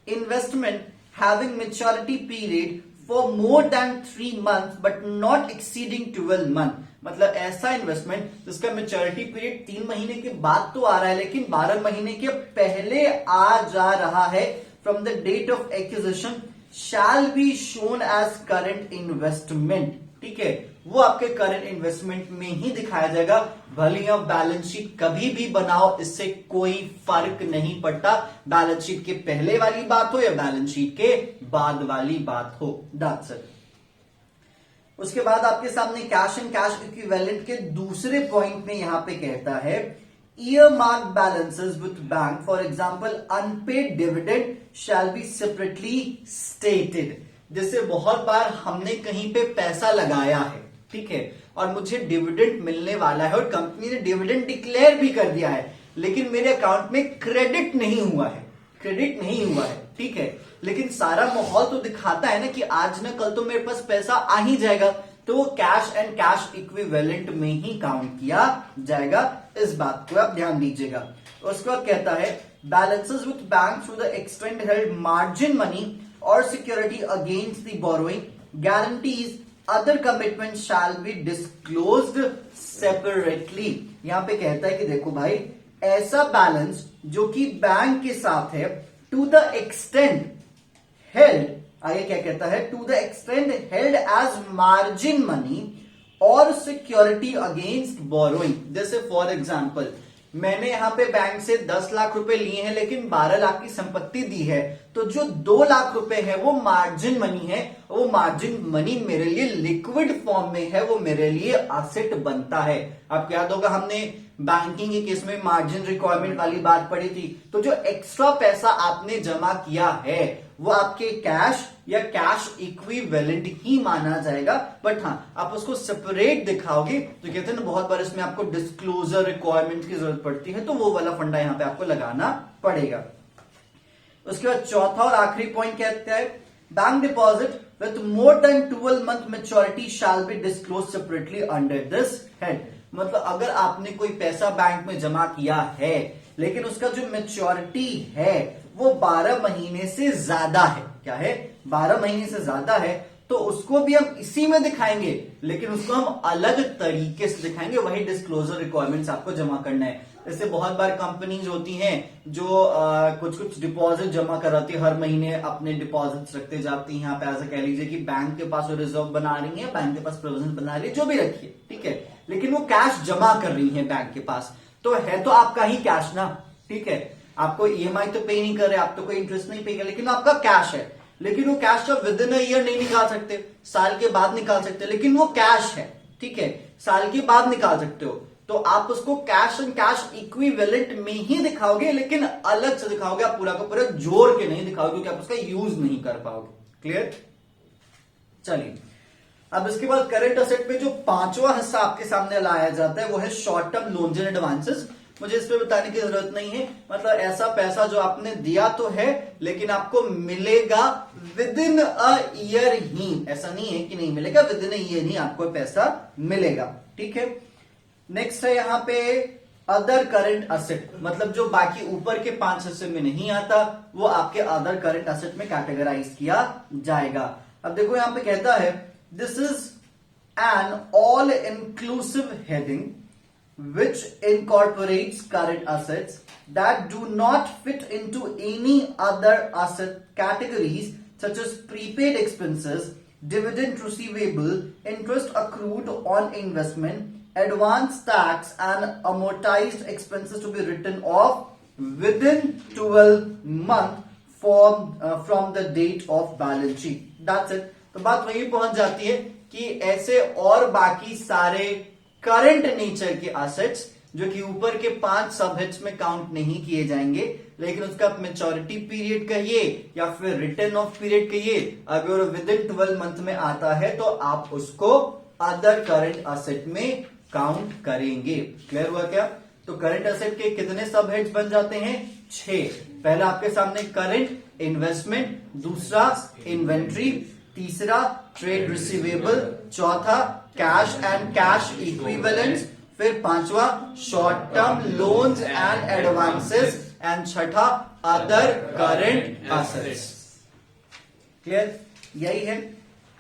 [SPEAKER 1] investment having maturity period for more than 3 months but not exceeding 12 months, मतलब ऐसा इन्वेस्टमेंट जिसका मैच्योरिटी पीरियड 3 महीने के बाद तो आ रहा है लेकिन 12 महीने के पहले आ जा रहा है from the date of acquisition shall be shown as current investment, ठीक है। वो आपके करंट इन्वेस्टमेंट में ही दिखाया जाएगा, भले ही आप बैलेंस शीट कभी भी बनाओ इससे कोई फर्क नहीं पड़ता, बैलेंस शीट के पहले वाली बात हो या बैलेंस शीट के बाद वाली बात हो, दैट्स इट। उसके बाद आपके सामने कैश एंड कैश इक्विवेलेंट के दूसरे पॉइंट में यहां पे कहता है earmarked balances with bank, for example unpaid dividend shall be separately stated। जैसे बहुत बार हमने कहीं पे पैसा लगाया है, ठीक है, और मुझे डिविडेंड मिलने वाला है और कंपनी ने डिविडेंड डिक्लेयर भी कर दिया है, लेकिन मेरे अकाउंट में क्रेडिट नहीं हुआ है, ठीक है, लेकिन सारा माहौल तो दिखाता है ना कि आज ना कल तो मेरे पास पैसा आ ही जाएगा, तो वो कैश एंड कैश इक्विवेलेंट में ही काउंट किया जाएगा। इस बात को आप ध्यान दीजिएगा। उसके बाद कहता है balances with bank through the extend held margin money और security against the borrowing guarantees other commitment shall be disclosed separately. यहां पे कहता है कि देखो भाई, ऐसा बैलेंस जो कि बैंक के साथ है टू द एक्सटेंड हेल्ड, आगे क्या कहता है, to the extend held as margin money और सिक्योरिटी अगेंस्ट बोरोइंग। जैसे फॉर एग्जांपल मैंने यहां पे बैंक से 10 लाख रुपए लिए हैं लेकिन 12 लाख की संपत्ति दी है, तो जो 2 लाख रुपए है वो मार्जिन मनी है, वो मार्जिन मनी मेरे लिए लिक्विड फॉर्म में है, वो मेरे लिए एसेट बनता है। आपको याद होगा हमने बैंकिंग के केस में मार्जिन रिक्वायरमेंट वाली बात पढ़ी थी, तो जो एक्स्ट्रा पैसा आपने जमा किया है वो आपके कैश या कैश इक्विवेलेंट ही माना जाएगा, बट हाँ आप उसको सेपरेट दिखाओगे तो कहते हैं ना बहुत बार इसमें आपको डिस्क्लोजर रिक्वायरमेंट की जरूरत पड़ती है, तो वो वाला फंडा यहां पे आपको लगाना पड़ेगा। उसके बाद चौथा और आखिरी पॉइंट कहता है bank deposit with more than 12 month maturity shall be disclose separately under this head. मतलब अगर आपने कोई पैसा बैंक में जमा किया है लेकिन उसका जो मैच्योरिटी है वो 12 महीने से ज्यादा है, क्या है, 12 महीने से ज्यादा है, तो उसको भी हम इसी में दिखाएंगे लेकिन उसको हम अलग तरीके से दिखाएंगे, वही डिस्क्लोजर रिक्वायरमेंट्स आपको जमा करना है। जैसे बहुत बार कंपनीज होती हैं जो कुछ डिपॉजिट जमा कराती है, हर महीने अपने डिपॉजिट्स रखते जाती हैं। यहाँ पे ऐसा कह लीजिए कि बैंक के पास वो रिजर्व बना रही है, बैंक के पास प्रोविजन बना रही है, जो भी रखिए, ठीक है, लेकिन वो कैश जमा कर रही है बैंक के पास, तो है तो आपका ही कैश ना, ठीक है, आपको ईएमआई तो पे नहीं कर रहे, आप तो कोई इंटरेस्ट नहीं पे कर, लेकिन आपका कैश है, लेकिन वो कैश आप विद इन अ ईयर नहीं निकाल सकते, साल के बाद निकाल सकते, लेकिन वो कैश है, ठीक है, साल के बाद निकाल सकते हो, तो आप उसको कैश एंड कैश इक्विवेलेंट में ही दिखाओगे, लेकिन अलग से दिखाओगे, आप पूरा का पूरा जोड़ के नहीं दिखाओगे क्योंकि आप उसका यूज नहीं कर पाओगे। क्लियर? चलिए, अब इसके बाद करंट असेट में जो पांचवा हिस्सा आपके सामने लाया जाता है वो है short term loans and advances. मुझे इस पे बताने की जरूरत नहीं है, मतलब ऐसा पैसा जो आपने दिया तो है लेकिन आपको मिलेगा विद इन अ ईयर ही, ऐसा नहीं है कि नहीं मिलेगा, विद इन अ ईयर ही आपको पैसा मिलेगा, ठीक है। नेक्स्ट है यहाँ पे अदर करंट असेट, मतलब जो बाकी ऊपर के 5 हिस्से में नहीं आता वो आपके अदर करंट असेट में कैटेगराइज किया जाएगा। अब देखो यहाँ पे कहता है this is an all inclusive heading which incorporates current assets that do not fit into any other asset categories such as prepaid expenses, dividend receivable, interest accrued on investment, advance tax and amortized expenses to be written off within 12 months from the date of balance sheet. That's it. तो बात वहीं पहुंच जाती है कि ऐसे और बाकी सारे करंट नेचर के एसेट्स जो कि ऊपर के 5 सब हेड्स में काउंट नहीं किए जाएंगे, लेकिन उसका मैच्योरिटी पीरियड कहिए या फिर रिटर्न ऑफ पीरियड कहिए, अगर विद इन 12 मंथ में आता है तो आप उसको अदर करंट असेट में काउंट करेंगे। क्लियर हुआ क्या? तो करंट असेट के कितने सब हेड्स बन जाते हैं? 6। पहला आपके सामने करंट इन्वेस्टमेंट, दूसरा इन्वेंट्री, तीसरा ट्रेड रिसीवेबल, चौथा कैश एंड कैश इक्विवेलेंट्स, फिर पांचवा short term loans and advances, and छठा अदर करंट एसेट्स। क्लियर? यही है।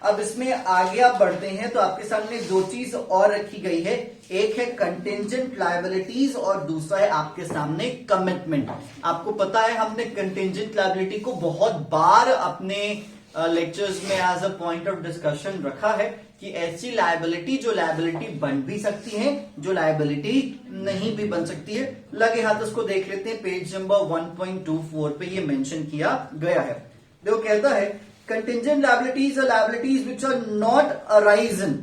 [SPEAKER 1] अब इसमें आगे आप बढ़ते हैं तो आपके सामने दो चीज और रखी गई है, एक है कंटिंजेंट लायबिलिटीज और दूसरा है आपके सामने कमिटमेंट। आपको पता है हमने कंटिंजेंट लायबिलिटी को बहुत बार अपने लेक्चर्स में as a point of discussion रखा है कि ऐसी लायबिलिटी जो लायबिलिटी बन भी सकती है, जो लायबिलिटी नहीं भी बन सकती है। लगे हाथ उसको देख लेते हैं, पेज नंबर 1.24 पे ये मेंशन किया गया है। देखो कहता है contingent liabilities are liabilities which are not arisen,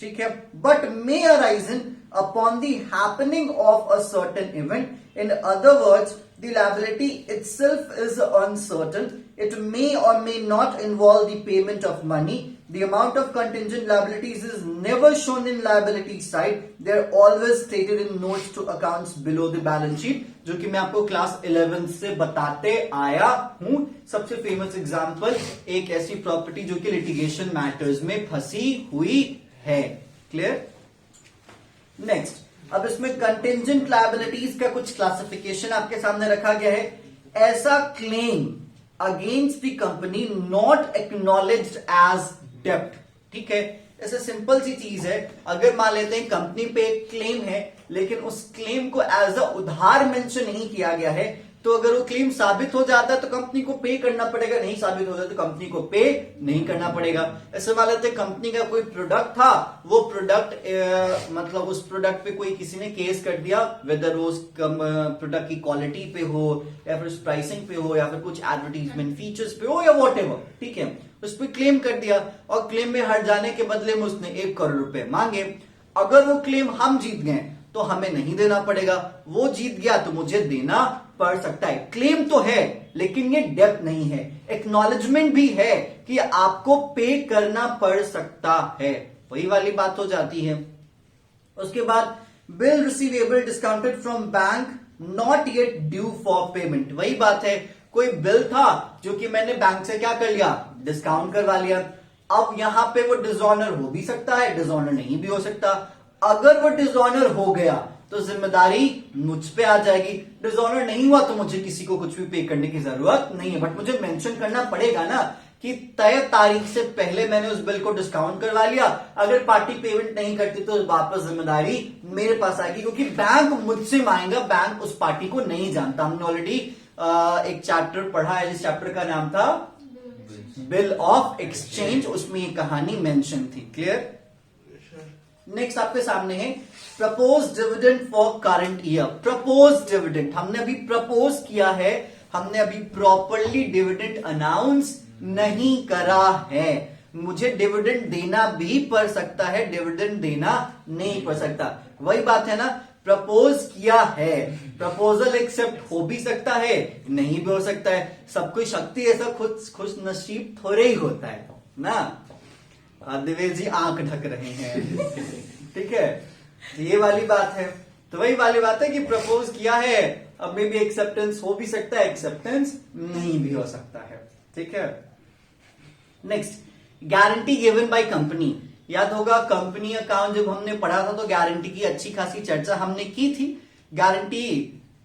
[SPEAKER 1] ठीक है, but may arisen upon the happening of a certain event. In other words, the liability itself is uncertain. It may or may not involve the payment of money. The amount of contingent liabilities is never shown in liability side. They are always stated in notes to accounts below the balance sheet, जो कि मैं आपको class 11 से बताते आया हूं। सबसे famous example एक ऐसी प्रॉपर्टी जो कि लिटिगेशन मैटर्स में फंसी हुई है। क्लियर? नेक्स्ट, अब इसमें कंटिंजेंट लायबिलिटीज का कुछ क्लासिफिकेशन आपके सामने रखा गया है। ऐसा claim against the company not acknowledged as डेब्ट, ठीक है। ऐसे सिंपल सी चीज है, अगर मान लेते हैं कंपनी पे एक क्लेम है लेकिन उस क्लेम को एज अ उधार मेंशन नहीं किया गया है, तो अगर वो क्लेम साबित हो जाता है तो कंपनी को पे करना पड़ेगा, नहीं साबित हो जाता तो कंपनी को पे नहीं करना पड़ेगा। ऐसे मान लेते हैं कंपनी का कोई प्रोडक्ट था, वो प्रोडक्ट मतलब उस प्रोडक्ट पे कोई किसी ने केस कर दिया, वेदर वो उस प्रोडक्ट की क्वालिटी पे हो या फिर प्राइसिंग पे हो या फिर कुछ एडवर्टीजमेंट फीचर्स पे हो या वॉटएवर, ठीक है, उस पर क्लेम कर दिया और क्लेम में हट जाने के बदले में उसने 1 करोड़ रुपए मांगे। अगर वो क्लेम हम जीत गए तो हमें नहीं देना पड़ेगा, वो जीत गया तो मुझे देना पड़ सकता है। क्लेम तो है लेकिन ये डेब्ट नहीं है, एक्नॉलेजमेंट भी है कि आपको पे करना पड़ सकता है, वही वाली बात हो जाती है। उसके बाद bill receivable discounted from bank not yet due for payment, वही बात है, कोई बिल था जो कि मैंने बैंक से क्या कर लिया, डिस्काउंट करवा लिया। अब यहां पे वो डिसऑनर हो भी सकता है, डिसऑनर नहीं भी हो सकता। अगर वो डिसऑनर हो गया तो जिम्मेदारी मुझ पे आ जाएगी, डिसऑनर नहीं हुआ तो मुझे किसी को कुछ भी पे करने की जरूरत नहीं है, बट मुझे मेंशन करना पड़ेगा ना कि तय तारीख से पहले मैंने उस बिल को डिस्काउंट करवा लिया, अगर पार्टी पेमेंट नहीं करती तो वापस जिम्मेदारी मेरे पास आएगी, क्योंकि बैंक मुझसे मांगेगा, बैंक उस पार्टी को नहीं जानता। हमने ऑलरेडी एक चैप्टर पढ़ा है जिस चैप्टर का नाम था बिल ऑफ एक्सचेंज, उसमें ये कहानी मेंशन थी। क्लियर? नेक्स्ट आपके सामने है propose dividend for current year. Propose dividend हमने अभी प्रपोज किया है, हमने अभी प्रॉपरली डिविडेंड अनाउंस नहीं करा है। मुझे डिविडेंड देना भी पड़ सकता है, डिविडेंड देना नहीं पड़ सकता, वही बात है ना। प्रपोज किया है, प्रपोजल एक्सेप्ट हो भी सकता है, नहीं भी हो सकता है, सबको शक्ति ऐसा खुश नसीब थोड़े ही होता है ना। दिवेश जी आंख ढक रहे हैं, ठीक है, ये वाली बात है। तो वही वाली बात है कि प्रपोज किया है, अब में भी एक्सेप्टेंस हो भी सकता है, एक्सेप्टेंस नहीं भी हो सकता है, ठीक है। Next, guarantee given by company. याद होगा कंपनी अकाउंट जब हमने पढ़ा था तो गारंटी की अच्छी खासी चर्चा हमने की थी। गारंटी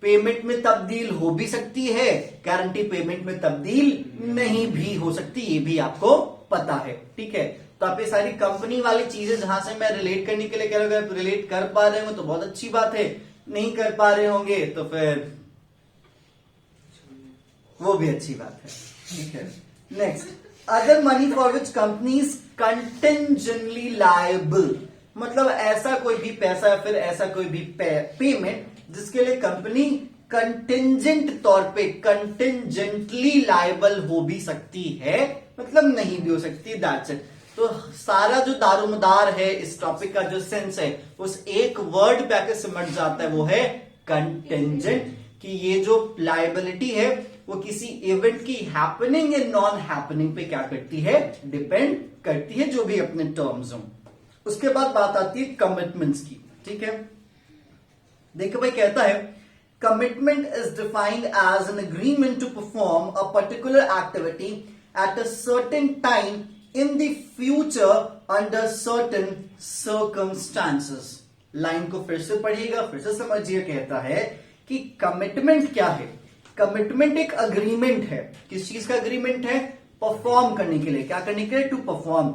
[SPEAKER 1] पेमेंट में तब्दील हो भी सकती है, गारंटी पेमेंट में तब्दील नहीं भी हो सकती, ये भी आपको पता है, ठीक है। तो आप ये सारी कंपनी वाली चीजें जहां से मैं रिलेट करने के लिए कह रहा हूं, रिलेट कर पा रहे होंगे तो बहुत अच्छी बात है, नहीं कर पा रहे होंगे तो फिर वो भी अच्छी बात है, ठीक है। Next, other money for which companies contingently liable, मतलब ऐसा कोई भी पैसा या फिर ऐसा कोई भी पेमेंट जिसके लिए कंपनी कंटिंजेंट तौर पे कंटिंजेंटली लायबल हो भी सकती है, मतलब नहीं भी हो सकती, दैट्स इट। तो सारा जो दारोमदार है इस टॉपिक का जो सेंस है उस एक वर्ड पे आके सिमट जाता है, वो है कंटिंजेंट, कि ये जो लायबिलिटी है वो किसी इवेंट की हैपनिंग या नॉन हैपनिंग पे क्या करती है, डिपेंड करती है, जो भी अपने टर्म्स हों। उसके बाद बात आती है कमिटमेंट्स की, ठीक है। देखो भाई, कहता है commitment is defined as an agreement to perform a particular activity at a certain time in the future under certain circumstances. Line को फिर से पढ़िएगा, फिर से समझिए। कहता है कि कमिटमेंट क्या है? कमिटमेंट एक अग्रीमेंट है। किस चीज का अग्रीमेंट है? परफॉर्म करने के लिए। क्या करने के लिए? To perform.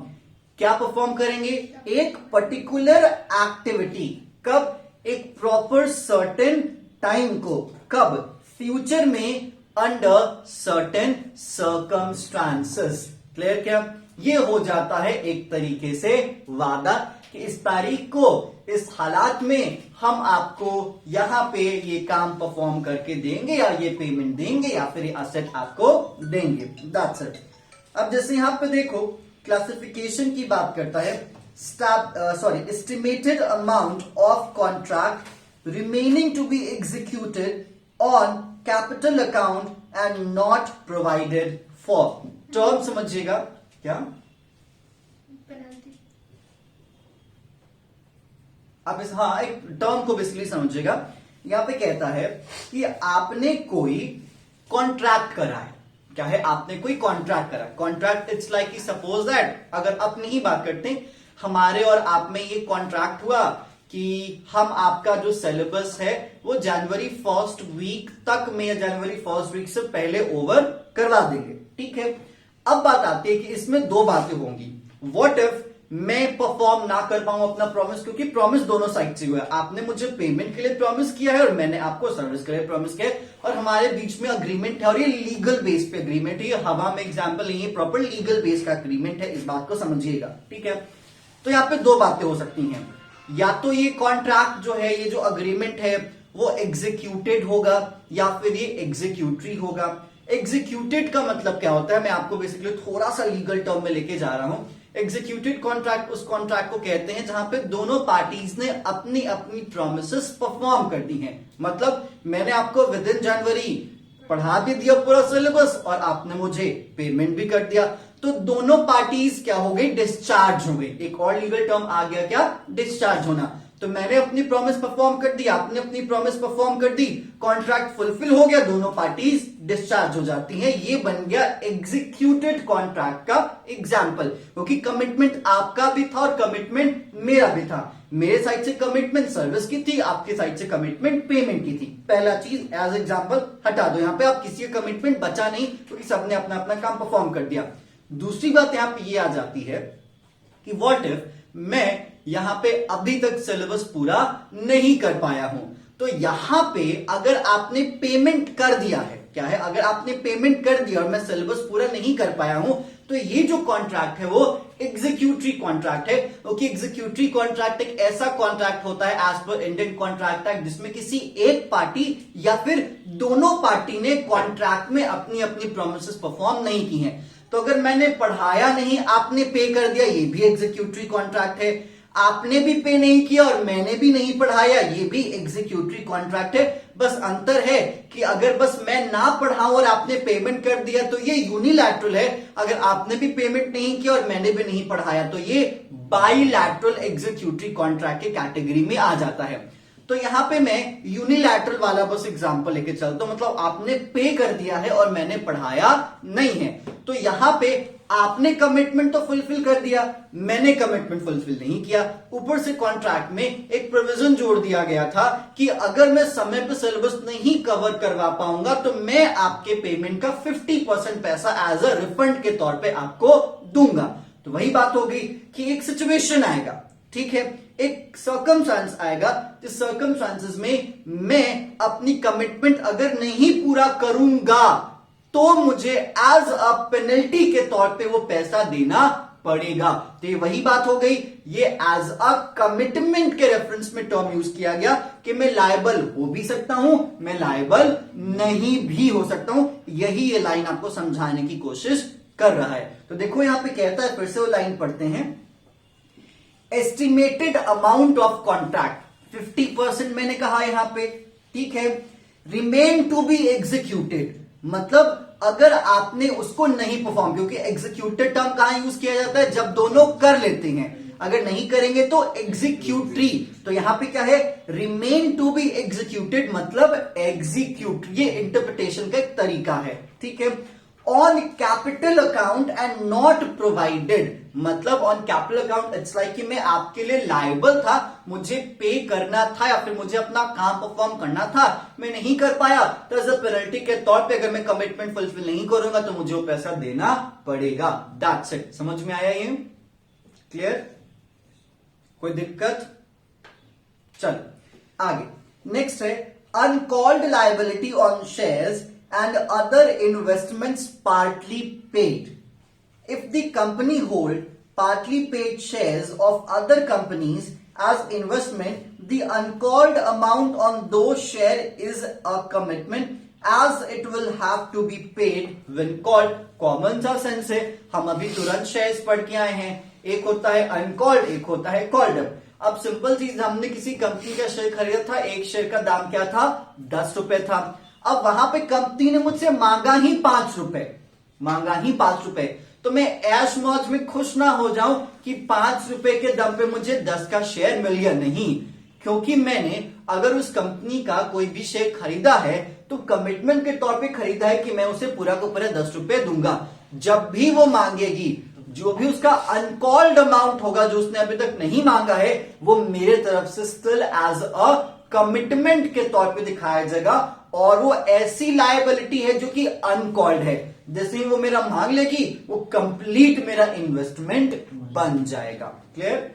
[SPEAKER 1] क्या परफॉर्म करेंगे? एक पर्टिकुलर एक्टिविटी। कब? एक प्रॉपर सर्टेन टाइम को। कब? फ्यूचर में, अंडर सर्टेन सर्कमस्टांसेस। क्लियर? क्या ये हो जाता है एक तरीके से वादा कि इस तारीख को, इस हालात में हम आपको यहां पे ये काम परफॉर्म करके देंगे, या ये पेमेंट देंगे, या फिर ये असेट आपको देंगे। That's it. अब जैसे यहां पे देखो, क्लासिफिकेशन की बात करता है। Estimated amount of contract remaining to be executed on capital account and not provided for. Term समझिएगा। क्या? आप इस एक टर्म को बेसिकली समझिएगा। यहां पे कहता है कि आपने कोई कॉन्ट्रैक्ट करा है। क्या है? आपने कोई कॉन्ट्रैक्ट करा। कॉन्ट्रैक्ट इट्स लाइक कि सपोज दैट, अगर अपनी ही बात करते हैं, हमारे और आप में ये कॉन्ट्रैक्ट हुआ कि हम आपका जो सिलेबस है वो जनवरी फर्स्ट वीक तक में, या जनवरी फर्स्ट वीक से पहले ओवर करवा देंगे। ठीक है। अब बात आती है कि इसमें दो बातें होंगी। व्हाट इफ मैं परफॉर्म ना कर पाऊं अपना प्रॉमिस, क्योंकि प्रॉमिस दोनों साइड से हुआ है। आपने मुझे पेमेंट के लिए प्रॉमिस किया है और मैंने आपको सर्विस के लिए प्रॉमिस किया है, और हमारे बीच में अग्रीमेंट है, और ये लीगल बेस पे अग्रीमेंट है। ये हवा में एग्जांपल नहीं है, प्रॉपर लीगल बेस का अग्रीमेंट है। इस बात को समझिएगा। ठीक है। तो यहाँ पे दो बातें हो सकती हैं। या तो ये कॉन्ट्रैक्ट जो है, ये जो अग्रीमेंट है, वो एग्जीक्यूटेड होगा, या फिर ये एग्जीक्यूटरी होगा। एग्जीक्यूटेड का मतलब क्या होता है? मैं आपको बेसिकली थोड़ा सा लीगल टर्म में लेके जा रहा हूं। एग्जीक्यूटेड कॉन्ट्रैक्ट उस कॉन्ट्रैक्ट को कहते हैं जहां पे दोनों पार्टीज ने अपनी अपनी प्रोमिसेस परफॉर्म कर दी हैं। मतलब मैंने आपको विद इन जनवरी पढ़ा भी दिया पूरा सिलेबस, और आपने मुझे पेमेंट भी कर दिया, तो दोनों पार्टीज क्या हो गई? डिस्चार्ज हो गई। एक और लीगल टर्म आ गया, क्या? डिस्चार्ज होना। तो मैंने अपनी प्रॉमिस परफॉर्म कर दी, आपने अपनी प्रॉमिस परफॉर्म कर दी, कॉन्ट्रैक्ट फुलफिल हो गया, दोनों पार्टीज डिस्चार्ज हो जाती हैं। ये बन गया एग्जीक्यूटेड कॉन्ट्रैक्ट का एग्जाम्पल, क्योंकि कमिटमेंट आपका भी था और कमिटमेंट मेरा भी था। मेरे साइड से कमिटमेंट सर्विस की थी, आपके साइड से कमिटमेंट पेमेंट की थी। पहला चीज एज एग्जाम्पल हटा दो। यहां पे आप किसी का कमिटमेंट बचा नहीं, क्योंकि सबने अपना अपना काम परफॉर्म कर दिया। दूसरी बात यहां पे ये आ जाती है कि व्हाट इफ मैं यहां पे अभी तक सिलेबस पूरा नहीं कर पाया हूं, तो यहां पे अगर आपने पेमेंट कर दिया है, क्या है? अगर आपने पेमेंट कर दिया और मैं सिलेबस पूरा नहीं कर पाया हूं, तो ये जो कॉन्ट्रैक्ट है वो एग्जीक्यूटरी कॉन्ट्रैक्ट है। क्योंकि एग्जीक्यूटरी कॉन्ट्रैक्ट एक ऐसा कॉन्ट्रैक्ट होता है as per Indian contract act, जिसमें किसी एक पार्टी या फिर दोनों पार्टी ने कॉन्ट्रैक्ट में अपनी अपनी प्रोमिसेस परफॉर्म नहीं की हैं। तो अगर मैंने पढ़ाया नहीं, आपने पे कर दिया, ये भी एग्जीक्यूटरी कॉन्ट्रैक्ट है। आपने भी पे नहीं किया और मैंने भी नहीं पढ़ाया, ये भी एग्जीक्यूटरी कॉन्ट्रैक्ट है। बस अंतर है कि अगर बस मैं ना पढ़ाऊं और आपने पेमेंट कर दिया तो ये यूनिलैटरल है। अगर आपने भी पेमेंट नहीं किया और मैंने भी नहीं पढ़ाया तो ये बाइलैटरल एग्जीक्यूटरी कॉन्ट्रैक्ट के कैटेगरी में आ जाता है। तो यहां पे मैं यूनिलैटरल वाला बस एग्जांपल लेके चलता हूं, मतलब आपने पे कर दिया है और मैंने पढ़ाया नहीं है। तो यहां पे आपने कमिटमेंट तो फुलफिल कर दिया, मैंने कमिटमेंट फुलफिल नहीं किया। ऊपर से कॉन्ट्रैक्ट में एक प्रोविजन जोड़ दिया गया था कि अगर मैं समय पे सिलेबस नहीं कवर करवा पाऊंगा तो मैं आपके पेमेंट का 50% पैसा एज अ रिफंड के तौर पे आपको दूंगा। तो वही बात हो गई कि एक सिचुएशन आएगा, ठीक है, एक सर्कमस्टांस आएगा, जिस सर्कमस्टांसेस में मैं अपनी कमिटमेंट अगर नहीं पूरा करूंगा तो मुझे एज अ पेनल्टी के तौर पे वो पैसा देना पड़ेगा। तो ये वही बात हो गई, ये एज अ कमिटमेंट के रेफरेंस में टर्म यूज किया गया कि मैं लायबल हो भी सकता हूं, मैं लायबल नहीं भी हो सकता हूं। यही ये लाइन आपको समझाने की कोशिश कर रहा है। तो देखो यहां पे कहता है, फिर से वो लाइन पढ़ते हैं, एस्टिमेटेड अमाउंट ऑफ कॉन्ट्रैक्ट 50% मैंने कहा यहां पे, ठीक है, रिमेन टू बी एग्जीक्यूटेड, मतलब अगर आपने उसको नहीं परफॉर्म, क्योंकि एग्जीक्यूटेड टर्म कहां यूज किया जाता है? जब दोनों कर लेते हैं, अगर नहीं करेंगे तो एग्जीक्यूटरी। तो यहां पे क्या है? रिमेन टू बी एग्जीक्यूटेड मतलब एग्जीक्यूट, ये इंटरप्रिटेशन का एक तरीका है, ठीक है। On capital account and not provided. मतलब on capital account it's like कि मैं आपके लिए लायबल था, मुझे पे करना था या फिर मुझे अपना काम परफॉर्म करना था, मैं नहीं कर पाया, तो एज अ पेनल्टी के तौर पे अगर मैं कमिटमेंट फुलफिल नहीं करूंगा तो मुझे वो पैसा देना पड़ेगा। That's it. समझ में आया ये? क्लियर? कोई दिक्कत? चलो आगे। नेक्स्ट है uncalled liability on shares and other investments partly paid. If the company hold partly paid shares of other companies as investment, the uncalled amount on those shares is a commitment as it will have to be paid when called. Common सा sense है, हम अभी तुरंत shares पढ़ के आए हैं, एक होता है अनकॉल्ड, एक होता है कॉल्ड अप। अब सिंपल चीज, हमने किसी कंपनी का शेयर खरीदा था, एक शेयर का दाम क्या था? 10 रुपए था। अब वहां पे कंपनी ने मुझसे मांगा ही 5 रुपए, तो मैं ऐश मौज में खुश ना हो जाऊं कि 5 रुपए के दम पे मुझे 10 का शेयर मिल गया, नहीं। क्योंकि मैंने अगर उस कंपनी का कोई भी शेयर खरीदा है तो कमिटमेंट के तौर पे खरीदा है कि मैं उसे पूरा को पूरा 10 रुपए दूंगा। जब भी वो मांगेगी, जो भी उसका अनकॉल्ड अमाउंट होगा जो उसने अभी तक नहीं मांगा है, वो मेरे तरफ से स्टिल एज अ कमिटमेंट के तौर पे दिखाया जाएगा, और वो ऐसी लायबिलिटी है जो कि अनकॉल्ड है। जैसे ही वो मेरा मांग लेगी, वो कंप्लीट मेरा इन्वेस्टमेंट बन जाएगा। क्लियर?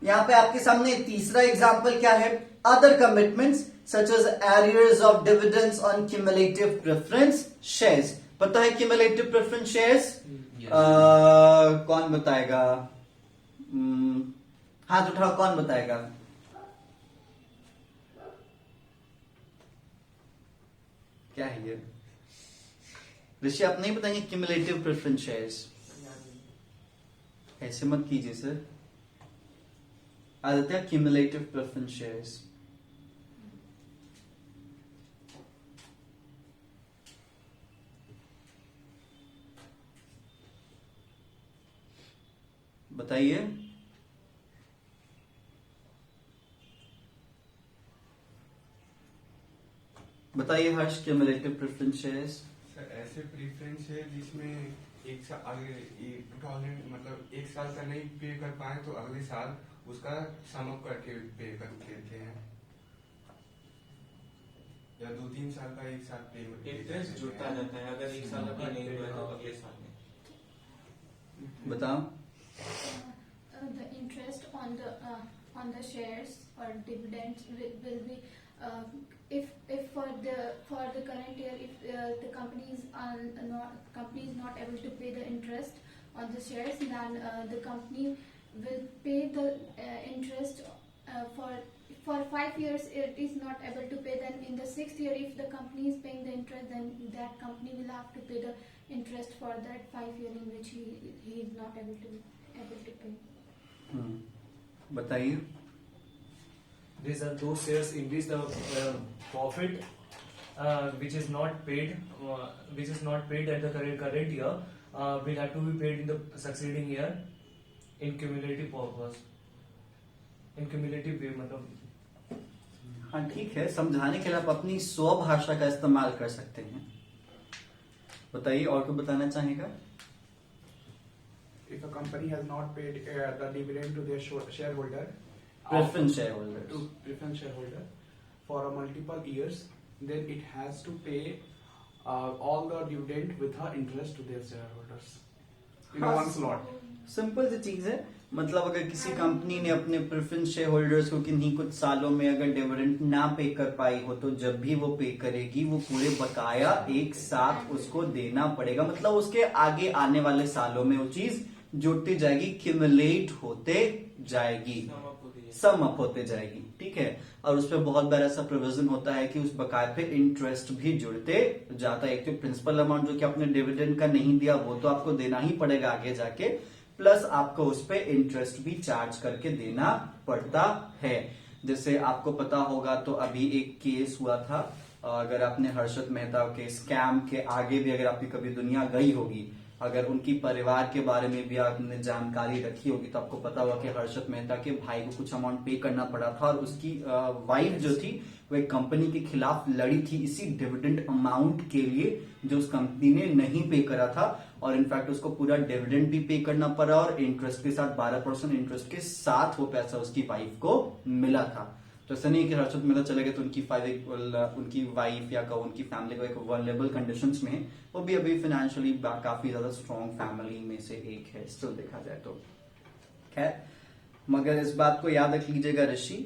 [SPEAKER 1] यहां पे आपके सामने तीसरा एग्जांपल क्या है? Other commitments such as arrears of dividends on cumulative preference shares. पता है क्यूमुलेटिव प्रेफरेंस शेयर्स? कौन बताएगा? हाथ उठाओ, कौन बताएगा? क्या है ये? ऋषि, आप नहीं बताएंगे क्यूमुलेटिव प्रेफरेंस शेयर्स? ऐसे मत कीजिए sir. Aditya, cumulative preference shares. बताइए। बताइए हर्ष, क्यूमुलेटिव प्रेफरेंस शेयर्स।
[SPEAKER 4] सर ऐसे प्रेफरेंस है जिसमें एक साल आगे मतलब एक साल का नहीं पे कर पाए तो अगले साल उसका सम अप करके पे कर देते हैं, या 2-3 साल का एक साथ पे
[SPEAKER 2] इंटरेस्ट जुड़ता जाता है। अगर एक साल अभी नहीं हुआ तो अगले साल में।
[SPEAKER 1] बताओ।
[SPEAKER 5] The interest on the shares or dividends will be if for the current year, if the company is not able to pay the interest on the shares, then the company will pay the interest for 5 years. It is not able to pay. Then in the 6th year, if the company is paying the interest, then that company will have to pay the interest for that 5 year in which he is not able to pay.
[SPEAKER 1] बताइए।
[SPEAKER 6] These are those shares in which the profit which is not paid at the current year will have to be paid in the succeeding year in cumulative purpose, in cumulative way। मतलब
[SPEAKER 1] हाँ ठीक है, समझाने के लिए आप अपनी स्वभाषा का इस्तेमाल कर सकते हैं। बताइए, और क्या बताना चाहेगा?
[SPEAKER 3] If a company has not paid the dividend to their shareholder,
[SPEAKER 1] Preference shareholders.
[SPEAKER 3] to preference shareholder for a multiple years, then it has to pay all the dividend with her interest to their shareholders in
[SPEAKER 1] हाँ,
[SPEAKER 3] one slot.
[SPEAKER 1] Simple सी चीज है। मतलब अगर किसी company ने अपने preference share holders को किन्हीं कुछ सालों में अगर डिविडेंड ना पे कर पाई हो, तो जब भी वो पे करेगी वो पूरे बकाया एक साथ उसको देना पड़ेगा। मतलब उसके आगे आने वाले सालों में वो चीज जुड़ती जाएगी, क्यूमुलेट होते जाएगी, सम अप होते जाएगी। ठीक है, और उस पर बहुत बार ऐसा प्रोविजन होता है कि उस बकाये पे इंटरेस्ट भी जुड़ते जाता है। एक तो प्रिंसिपल अमाउंट जो कि आपने डिविडेंड का नहीं दिया वो तो आपको देना ही पड़ेगा आगे जाके, प्लस आपको उस पे इंटरेस्ट भी चार्ज करके देना पड़ता है। जैसे आपको पता होगा तो अभी एक केस हुआ था, अगर आपने हर्षद मेहता के स्कैम के आगे भी अगर आपकी कभी दुनिया गई होगी अगर उनकी परिवार के बारे में भी आपने जानकारी रखी होगी तो आपको पता होगा कि हर्षद मेहता के भाई को कुछ अमाउंट पे करना पड़ा था और उसकी वाइफ जो थी वो एक कंपनी के खिलाफ लड़ी थी इसी डिविडेंड अमाउंट के लिए जो उस कंपनी ने नहीं पे करा था, और इनफैक्ट उसको पूरा डिविडेंड भी पे करना पड़ा और इंटरेस्ट के साथ 12% इंटरेस्ट के साथ वो पैसा उसकी वाइफ को मिला था। तो ऐसा नहीं है कि हर्षद मेहता चले गए तो उनकी वाइफ या उनकी फैमिली को एक वल्नरेबल कंडीशंस में है, वो भी अभी फाइनेंशियली काफी ज्यादा स्ट्रॉन्ग फैमिली में से एक है स्टिल देखा जाए तो। खैर, मगर इस बात को याद रख लीजिएगा ऋषि,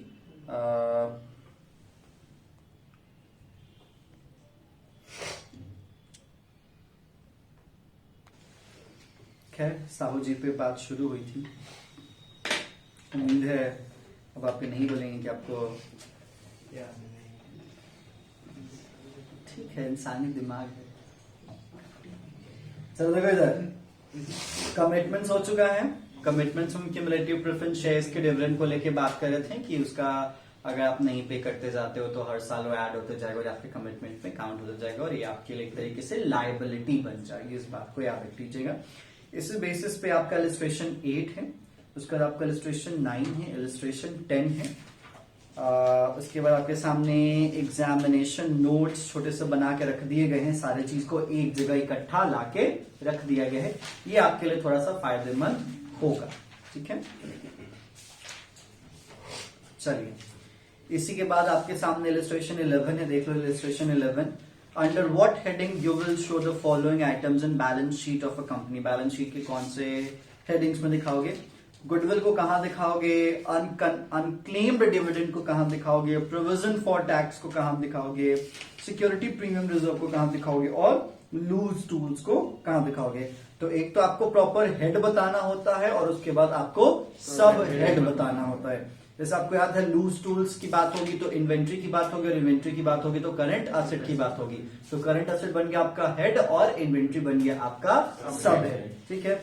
[SPEAKER 1] खैर साहू जी पे बात शुरू हुई थी, उम्मीद है अब आप नहीं बोलेंगे कि आपको ठीक है, इंसानी दिमाग है। चलो देखो इधर, कमिटमेंट्स हो चुका है। कमिटमेंट्स हम क्यूमुलेटिव प्रेफरेंस शेयर्स के डिविडेंड को लेके बात कर रहे थे कि उसका अगर आप नहीं पे करते जाते हो तो हर साल वो ऐड होते जाएगा और आपके कमिटमेंट में काउंट होता जाएगा और ये आपके लिए एक तरीके से लायबिलिटी बन जाएगी। इस बात को याद रख लीजिएगा। इस बेसिस पे आपका इलस्ट्रेशन 8 है, उसके बाद आपका इलस्ट्रेशन 9 है, इलस्ट्रेशन 10 है। उसके बाद आपके सामने एग्जामिनेशन नोट्स छोटे से बना के रख दिए गए हैं, सारे चीज को एक जगह इकट्ठा लाके रख दिया गया है। ये आपके लिए थोड़ा सा फायदेमंद होगा, ठीक है। चलिए, इसी के बाद आपके सामने इलस्ट्रेशन 11 है, देख लो illustration 11। Under what heading you will show the following items in balance sheet of a company. Balance sheet के कौन से हेडिंग्स में दिखाओगे? गुडविल को कहां दिखाओगे, अनक्लेम्ड डिविडेंड को कहां दिखाओगे, प्रोविजन फॉर टैक्स को कहां दिखाओगे, सिक्योरिटी प्रीमियम रिजर्व को कहां दिखाओगे और लूज टूल्स को कहां दिखाओगे। तो एक तो आपको प्रॉपर हेड बताना होता है और उसके बाद आपको सब हेड बताना होता है। जैसे आपको याद है लूज टूल्स की बात होगी तो इन्वेंट्री की बात होगी और इन्वेंट्री की बात होगी तो करंट असेट की बात होगी। तो करंट असेट बन गया आपका हेड और इन्वेंट्री बन गया आपका सब हेड, ठीक है।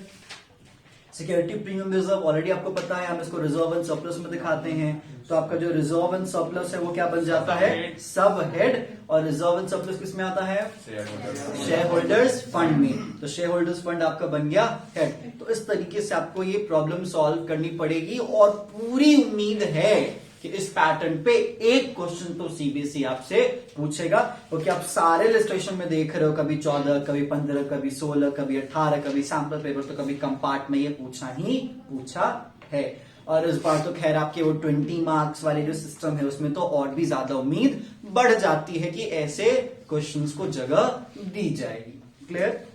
[SPEAKER 1] सिक्योरिटी प्रीमियम रिजर्व ऑलरेडी आपको पता है, हम इसको रिजर्व एंड सरप्लस में दिखाते हैं। तो आपका जो रिजर्व एंड सरप्लस है वो क्या बन जाता है? सब हेड। और रिजर्व एंड सरप्लस किस में आता है? शेयर होल्डर्स फंड में। तो शेयर होल्डर्स फंड आपका बन गया हेड। तो इस तरीके से आपको ये प्रॉब्लम सॉल्व करनी पड़ेगी और पूरी उम्मीद है कि इस पैटर्न पे एक क्वेश्चन तो सीबीएसई आपसे पूछेगा, क्योंकि आप सारे इलस्ट्रेशन में देख रहे हो, कभी 14, कभी 15, कभी 16, कभी 18, कभी सैंपल पेपर, तो कभी कंपार्ट में ये पूछा है। और इस बार तो खैर आपके वो 20 मार्क्स वाले जो सिस्टम है उसमें तो और भी ज्यादा उम्मीद बढ़ जाती है कि ऐसे क्वेश्चंस को जगह दी जाएगी। क्लियर?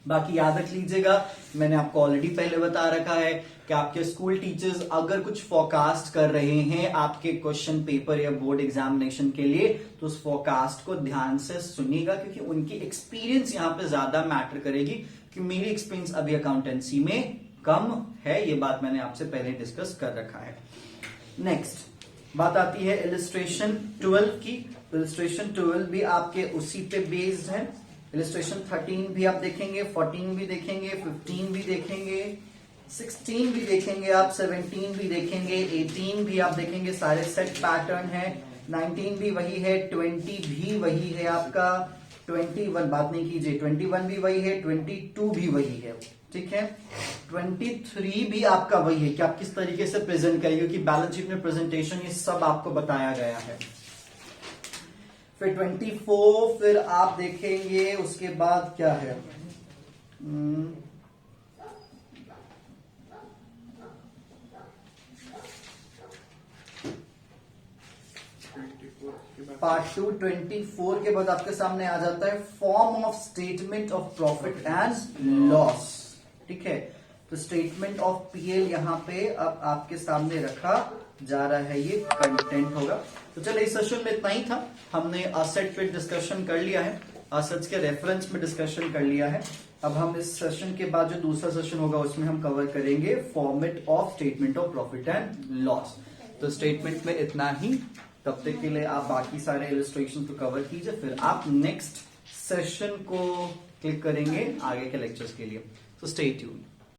[SPEAKER 1] बाकी याद रख लीजिएगा, मैंने आपको ऑलरेडी पहले बता रखा है कि आपके स्कूल टीचर्स अगर कुछ फोरकास्ट कर रहे हैं आपके क्वेश्चन पेपर या बोर्ड एग्जामिनेशन के लिए तो उस फोरकास्ट को ध्यान से सुनिएगा, क्योंकि उनकी एक्सपीरियंस यहाँ पे ज्यादा मैटर करेगी कि मेरी एक्सपीरियंस अभी अकाउंटेंसी में कम है। ये बात मैंने आपसे पहले डिस्कस कर रखा है। नेक्स्ट बात आती है इलस्ट्रेशन 12 की। इलस्ट्रेशन 12 भी आपके उसी पे बेस्ड है। इलस्ट्रेशन 13 भी आप देखेंगे, 14 भी देखेंगे, 15 भी देखेंगे, 16 भी देखेंगे आप, 17 भी देखेंगे, 18 भी आप देखेंगे, सारे सेट पैटर्न है। 19 भी वही है, 20 भी वही है आपका, 21 बात नहीं कीजिए, 21 भी वही है, 22 भी वही है, ठीक है। 23 भी आपका वही है कि आप किस तरीके से प्रेजेंट करेंगे, क्योंकि बैलेंस शीट में प्रेजेंटेशन ये सब आपको बताया गया है। फिर 24 फिर आप देखेंगे, उसके बाद क्या है, पार्ट 2 24 के बाद आपके सामने आ जाता है form of statement of profit and loss, ठीक है। तो स्टेटमेंट ऑफ पीएल यहाँ पे अब आपके सामने रखा जा रहा है, ये कंटेंट होगा। तो चलिए इस सेशन में इतना ही था। हमने असेट पे डिस्कशन कर लिया है, असेट्स के रेफरेंस में डिस्कशन कर लिया है। अब हम इस सेशन के बाद जो दूसरा सेशन होगा उसमें हम कवर करेंगे format of statement of profit and loss. तो स्टेटमेंट में इतना ही, तब तक के लिए आप बाकी सारे इलस्ट्रेशन को कवर कीजिए, फिर आप नेक्स्ट सेशन को क्लिक करेंगे आगे के लेक्चर्स के लिए। तो स्टे ट्यून्ड।